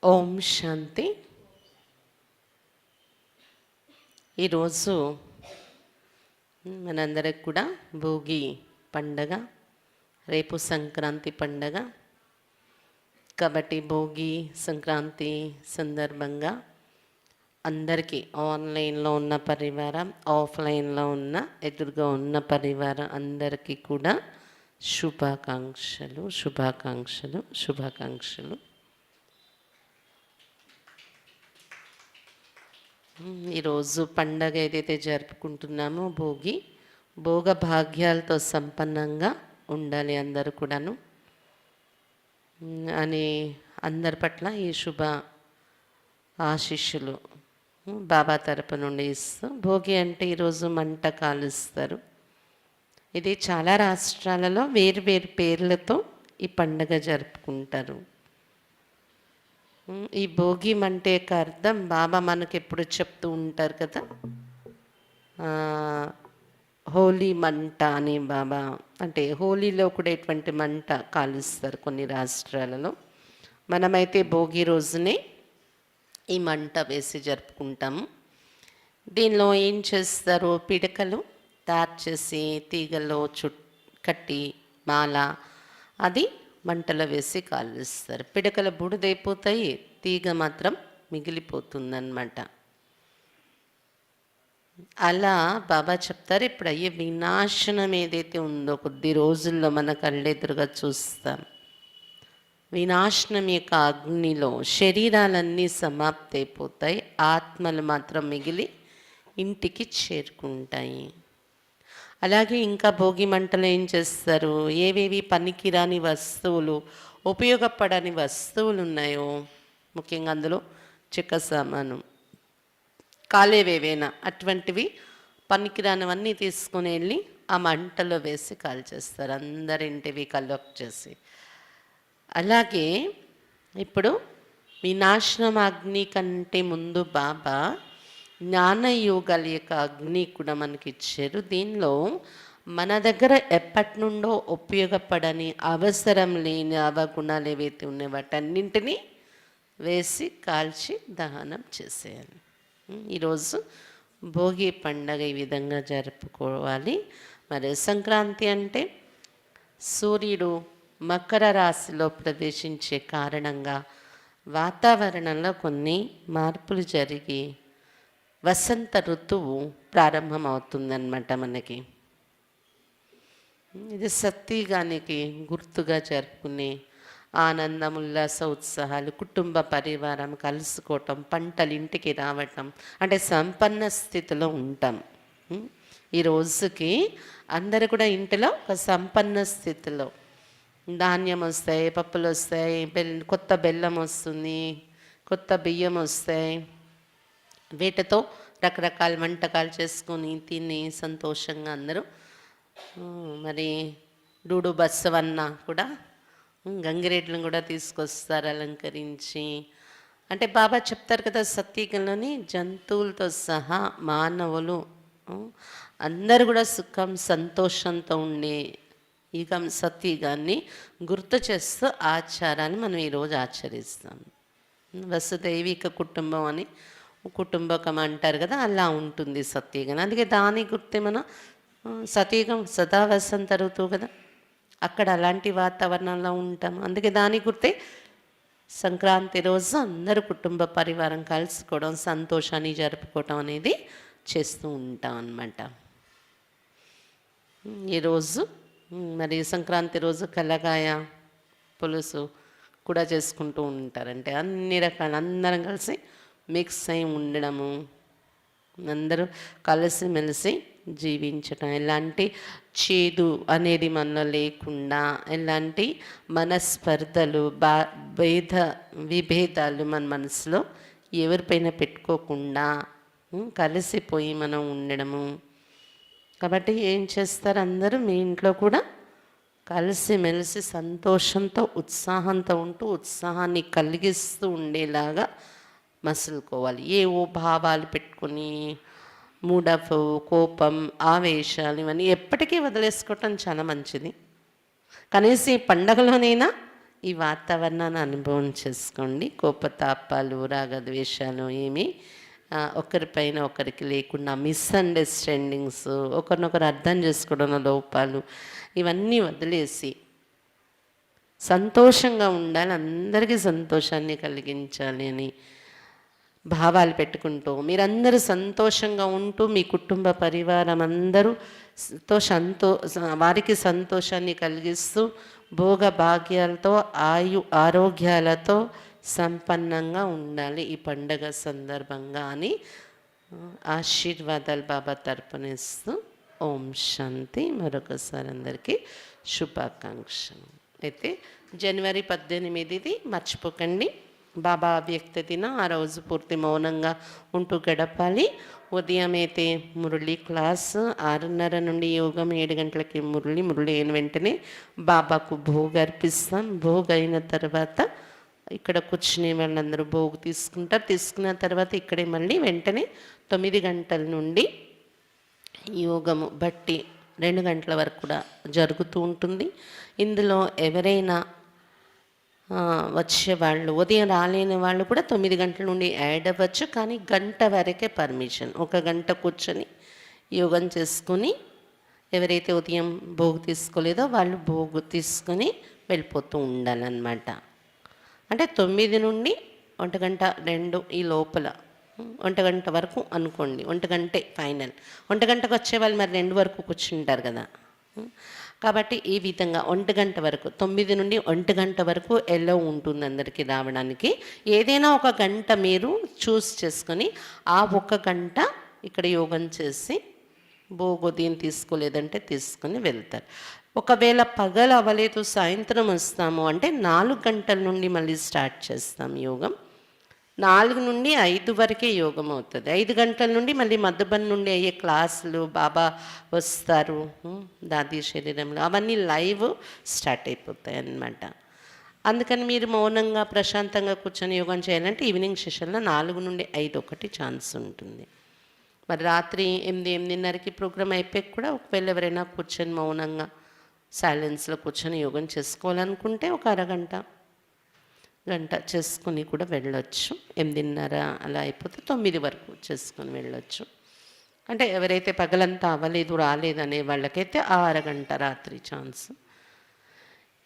S3: ఓం శాంతి. ఈరోజు మనందరికి కూడా భోగి పండగ, రేపు సంక్రాంతి పండగ. కాబట్టి భోగి సంక్రాంతి సందర్భంగా అందరికీ ఆన్లైన్లో ఉన్న పరివారం, ఆఫ్లైన్లో ఉన్న ఎదురుగా ఉన్న పరివారం అందరికీ కూడా శుభాకాంక్షలు, శుభాకాంక్షలు, శుభాకాంక్షలు. ఈరోజు పండగ ఏదైతే జరుపుకుంటున్నామో భోగి, భోగ భాగ్యాలతో సంపన్నంగా ఉండాలి అందరూ కూడాను అని అందరి పట్ల ఈ శుభ ఆశీస్సులు బాబా తరపు నుండి ఇస్తూ, భోగి అంటే ఈరోజు మంట కాలుస్తారు. ఇది చాలా రాష్ట్రాలలో వేరు వేరు పేర్లతో ఈ పండగ జరుపుకుంటారు. ఈ భోగి మంట యొక్క అర్థం బాబా మనకు ఎప్పుడు చెప్తూ ఉంటారు కదా, హోలీ మంట అని. బాబా అంటే హోలీలో కూడా ఎటువంటి మంట కాలుస్తారు కొన్ని రాష్ట్రాలలో. మనమైతే భోగి రోజునే ఈ మంట వేసి జరుపుకుంటాము. దీనిలో ఏం చేస్తారు, పిడకలు తయారు చేసి తీగల్లో కట్టి మాల అది మంటలో వేసి కాలుస్తారు. పిడకల బూడిదైపోతాయి, తీగ మాత్రం మిగిలిపోతుందన్నమాట. అలా బాబా చెప్తారు, ఇప్పుడు అయ్యే వినాశనం ఏదైతే ఉందో కొద్ది రోజుల్లో మన కళ్ళెదురుగా చూస్తాం. వినాశనం యొక్క అగ్నిలో శరీరాలన్నీ సమాప్తి అయిపోతాయి, ఆత్మలు మాత్రం మిగిలి ఇంటికి చేరుకుంటాయి. అలాగే ఇంకా భోగి మంటలు ఏం చేస్తారు, ఏవేవి పనికిరాని వస్తువులు, ఉపయోగపడని వస్తువులు ఉన్నాయో, ముఖ్యంగా అందులో చెక్క సామాను, కాలేవేవైనా అటువంటివి పనికిరానివన్నీ తీసుకుని వెళ్ళి ఆ మంటలో వేసి కాల్చేస్తారు, అందరింటివి కలెక్ట్ చేసి. అలాగే ఇప్పుడు వినాశనం అగ్ని కంటే ముందు బాబా జ్ఞానయోగాల యొక్క అగ్ని కూడా మనకి ఇచ్చారు. దీనిలో మన దగ్గర ఎప్పటి నుండో ఉపయోగపడని, అవసరం లేని అవగుణాలు ఏవైతే ఉన్నాయో వాటన్నింటినీ వేసి కాల్చి దహనం చేసేయాలి. ఈరోజు భోగి పండగ ఈ విధంగా జరుపుకోవాలి. మరి సంక్రాంతి అంటే సూర్యుడు మకర రాశిలో ప్రవేశించే కారణంగా వాతావరణంలో కొన్ని మార్పులు జరిగి వసంత ఋతువు ప్రారంభమవుతుందన్నమాట మనకి. ఇది సత్యగానికి గుర్తుగా జరుపుకునే ఆనందం, ఉల్లాస, ఉత్సాహాలు, కుటుంబ పరివారం కలుసుకోవటం, పంటలు ఇంటికి రావటం, అంటే సంపన్న స్థితిలో ఉంటాం. ఈ రోజుకి అందరూ కూడా ఇంటిలో ఒక సంపన్న స్థితిలో ధాన్యం వస్తాయి, పప్పులు వస్తాయి, కొత్త బెల్లం వస్తుంది, కొత్త బియ్యం వస్తాయి. వీటితో రకరకాల వంటకాలు చేసుకొని తిని సంతోషంగా అందరూ మరి డూడు బస్సవన్న కూడా గంగిరెడ్లను కూడా తీసుకొస్తారు అలంకరించి. అంటే బాబా చెప్తారు కదా, సత్యగంలోని జంతువులతో సహా మానవులు అందరూ కూడా సుఖం సంతోషంతో ఉండే యుగం సత్యగాన్ని గుర్తు చేస్తూ ఆచారాన్ని మనం ఈరోజు ఆచరిస్తాం. వసుదైవిక కుటుంబం అని కుటుంబకం అంటారు కదా, అలా ఉంటుంది సత్యయుగం. అందుకే దాని గుర్తే మనం సత్యయుగం సదా వసంత ఋతువు కదా, అక్కడ అలాంటి వాతావరణంలో ఉంటాం. అందుకే దాని గుర్తే సంక్రాంతి రోజు అందరూ కుటుంబ పరివారం కలుసుకోవడం, సంతోషాన్ని జరుపుకోవటం అనేది చేస్తూ ఉంటాం అన్నమాట. ఈరోజు మరి సంక్రాంతి రోజు కలగాయ పులుసు కూడా చేసుకుంటూ ఉంటారు. అంటే అన్ని రకాల అందరం కలిసి మిక్స్ అయి ఉండడము, అందరూ కలిసిమెలిసి జీవించటం, ఎలాంటి చేదు అనేది మనలో లేకుండా, ఎలాంటి మనస్పర్ధలు, విభేదాలు మన మనసులో ఎవరిపైన పెట్టుకోకుండా కలిసిపోయి మనం ఉండడము. కాబట్టి ఏం చేస్తారు, అందరూ మీ ఇంట్లో కూడా కలిసిమెలిసి సంతోషంతో ఉత్సాహంతో ఉంటూ ఉత్సాహాన్ని కలిగిస్తూ ఉండేలాగా మసులుకోవాలి. ఏవో భావాలు పెట్టుకొని మూడఫ్, కోపం, ఆవేశాలు ఇవన్నీ ఎప్పటికీ వదిలేసుకోవటం చాలా మంచిది. కనీసం ఈ పండగలోనైనా ఈ వాతావరణాన్ని అనుభవం చేసుకోండి. కోపతాపాలు, రాగద్వేషాలు ఏమీ ఒకరిపైన ఒకరికి లేకుండా, మిస్అండర్స్టాండింగ్స్, ఒకరినొకరు అర్థం చేసుకోవడంలో లోపాలు, ఇవన్నీ వదిలేసి సంతోషంగా ఉండాలి, అందరికీ సంతోషాన్ని కలిగించాలి అని భావాలు పెట్టుకుంటూ మీరందరూ సంతోషంగా ఉంటూ మీ కుటుంబ పరివారం అందరూ వారికి సంతోషాన్ని కలిగిస్తూ భోగ భాగ్యాలతో ఆరోగ్యాలతో సంపన్నంగా ఉండాలి ఈ పండగ సందర్భంగా అని ఆశీర్వాదాలు బాబా తరపునిస్తూ ఓం శాంతి. మరొకసారి అందరికీ శుభాకాంక్షలు. అయితే జనవరి 18 మర్చిపోకండి, బాబా వ్యక్తి దినం. ఆ రోజు పూర్తి మౌనంగా ఉంటూ గడపాలి. ఉదయం అయితే మురళి క్లాసు 6:30 నుండి యోగం, 7 గంటలకి మురళి అయిన వెంటనే బాబాకు భోగ్ అర్పిస్తాం. భోగ్ అయిన తర్వాత ఇక్కడ కూర్చునే వాళ్ళందరూ భోగ్ తీసుకుంటారు. తీసుకున్న తర్వాత ఇక్కడే మళ్ళీ వెంటనే 9 గంటల నుండి యోగము బట్టి 2 గంటల వరకు కూడా జరుగుతూ ఉంటుంది. ఇందులో ఎవరైనా వచ్చేవాళ్ళు, ఉదయం రాలేని వాళ్ళు కూడా 9 గంటల నుండి యాడ్ అవ్వచ్చు. కానీ గంట వరకే పర్మిషన్. 1 గంట కూర్చొని యోగం చేసుకొని ఎవరైతే ఉదయం భోగు తీసుకోలేదో వాళ్ళు భోగు తీసుకొని వెళ్ళిపోతూ ఉండాలన్నమాట. అంటే 9 నుండి 1 గంట 2 ఈ లోపల 1 గంట వరకు అనుకోండి. 1 గంటే ఫైనల్. 1 గంటకు వచ్చే వాళ్ళు మరి 2 వరకు కూర్చుంటారు కదా. కాబట్టి ఈ విధంగా 1 గంట వరకు, 9 నుండి 1 గంట వరకు ఎల్లో ఉంటుంది అందరికీ రావడానికి. ఏదైనా 1 గంట మీరు చూస్ చేసుకొని ఆ 1 గంట ఇక్కడ యోగం చేసి భోగోదయం తీసుకోలేదంటే తీసుకొని వెళ్తారు. ఒకవేళ పగలు అవ్వలేదు, సాయంత్రం వస్తాము అంటే 4 గంటల నుండి మళ్ళీ స్టార్ట్ చేస్తాం యోగం. 4 నుండి 5 వరకే యోగం అవుతుంది. 5 గంటల నుండి మళ్ళీ మధుబన్ నుండి అయ్యే క్లాసులు, బాబా వస్తారు దాది శరీరంలో, అవన్నీ లైవ్ స్టార్ట్ అయిపోతాయి అన్నమాట. అందుకని మీరు మౌనంగా ప్రశాంతంగా కూర్చొని యోగం చేయాలంటే ఈవినింగ్ సెషన్లో 4 నుండి 5 ఒకటి ఛాన్స్ ఉంటుంది. మరి రాత్రి 8-8:30కి ప్రోగ్రామ్ అయిపోయి కూడా ఒకవేళ ఎవరైనా కూర్చొని మౌనంగా సైలెన్స్లో కూర్చొని యోగం చేసుకోవాలనుకుంటే ఒక అరగంట గంట చేసుకుని కూడా వెళ్ళొచ్చు. 8:30 అలా అయిపోతే 9 వరకు చేసుకొని వెళ్ళొచ్చు. అంటే ఎవరైతే పగలంతా అవ్వలేదు, రాలేదు అనే వాళ్ళకైతే ఆ అరగంట రాత్రి ఛాన్స్.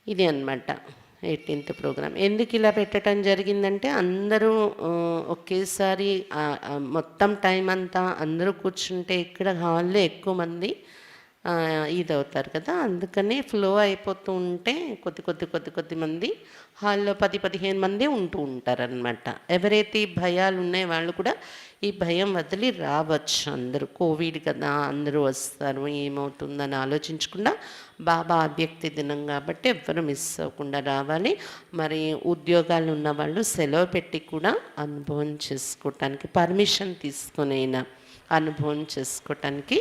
S3: ఇది అన్నమాట 18th ప్రోగ్రామ్. ఎందుకు ఇలా పెట్టడం జరిగిందంటే అందరూ ఒకేసారి మొత్తం టైం అంతా అందరూ కూర్చుంటే ఇక్కడ హాల్లో ఎక్కువ మంది ఇది అవుతారు కదా. అందుకని ఫ్లో అయిపోతూ ఉంటే కొద్ది మంది హాల్లో 10-15 మంది ఉంటూ ఉంటారనమాట. ఎవరైతే ఈ భయాలు ఉన్నాయో వాళ్ళు కూడా ఈ భయం వదిలి రావచ్చు. అందరూ కోవిడ్ కదా, అందరూ వస్తారు, ఏమవుతుందని ఆలోచించకుండా బాబా అవ్యక్తి దినం కాబట్టి ఎవ్వరూ మిస్ అవ్వకుండా రావాలి. మరి ఉద్యోగాలు ఉన్న వాళ్ళు సెలవు పెట్టి కూడా అనుభవం చేసుకోవటానికి, పర్మిషన్ తీసుకునైనా అనుభవం చేసుకోవటానికి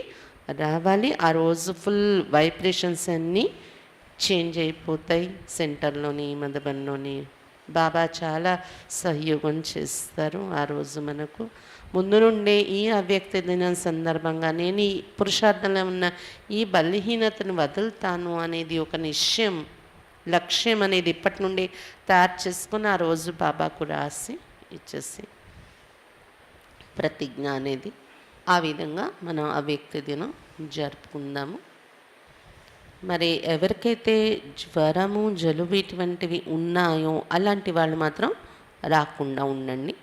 S3: రావాలి. ఆ రోజు ఫుల్ వైబ్రేషన్స్ అన్నీ చేంజ్ అయిపోతాయి. సెంటర్లోని, మధుబన్లోని బాబా చాలా సహయోగం చేస్తారు. ఆ రోజు మనకు ముందు నుండే ఈ అవ్యక్త దినం సందర్భంగా నేను ఈ పురుషార్థంలో ఉన్న ఈ బలహీనతను వదులుతాను అనేది ఒక నిశ్చయం, లక్ష్యం అనేది ఇప్పటి నుండి తయారు చేసుకుని ఆ రోజు బాబాకు రాసి ఇచ్చేసి ప్రతిజ్ఞ అనేది ఆ విధంగా మనం అవ్యక్త దినం జరుపుకుందాము. మరి ఎవరికైతే జ్వరము, జలుబు ఇటువంటివి ఉన్నాయో అలాంటి వాళ్ళు మాత్రం రాకుండా ఉండండి.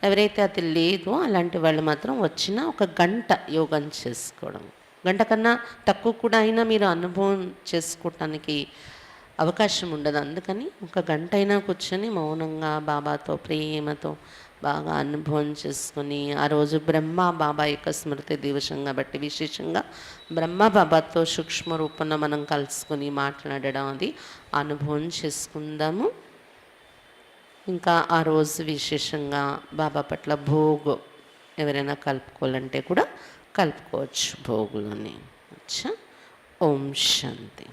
S3: ఎవరైతే అది లేదో అలాంటి వాళ్ళు మాత్రం వచ్చిన 1 గంట యోగం చేసుకోవడం, గంట కన్నా తక్కువ కూడా అయినా మీరు అనుభవం చేసుకోవటానికి అవకాశం ఉండదు. అందుకని 1 గంట అయినా కూర్చొని మౌనంగా బాబాతో ప్రేమతో బాగా అనుభవం చేసుకొని ఆ రోజు బ్రహ్మ బాబా యొక్క స్మృతి దివసం కాబట్టి విశేషంగా బ్రహ్మ బాబాతో సూక్ష్మ రూపంలో మనం కలుసుకొని మాట్లాడడం అది అనుభవం చేసుకుందాము. ఇంకా ఆ రోజు విశేషంగా బాబా పట్ల భోగు ఎవరైనా కలుపుకోవాలంటే కూడా కలుపుకోవచ్చు భోగులని. అచ్చా. ఓం శాంతి.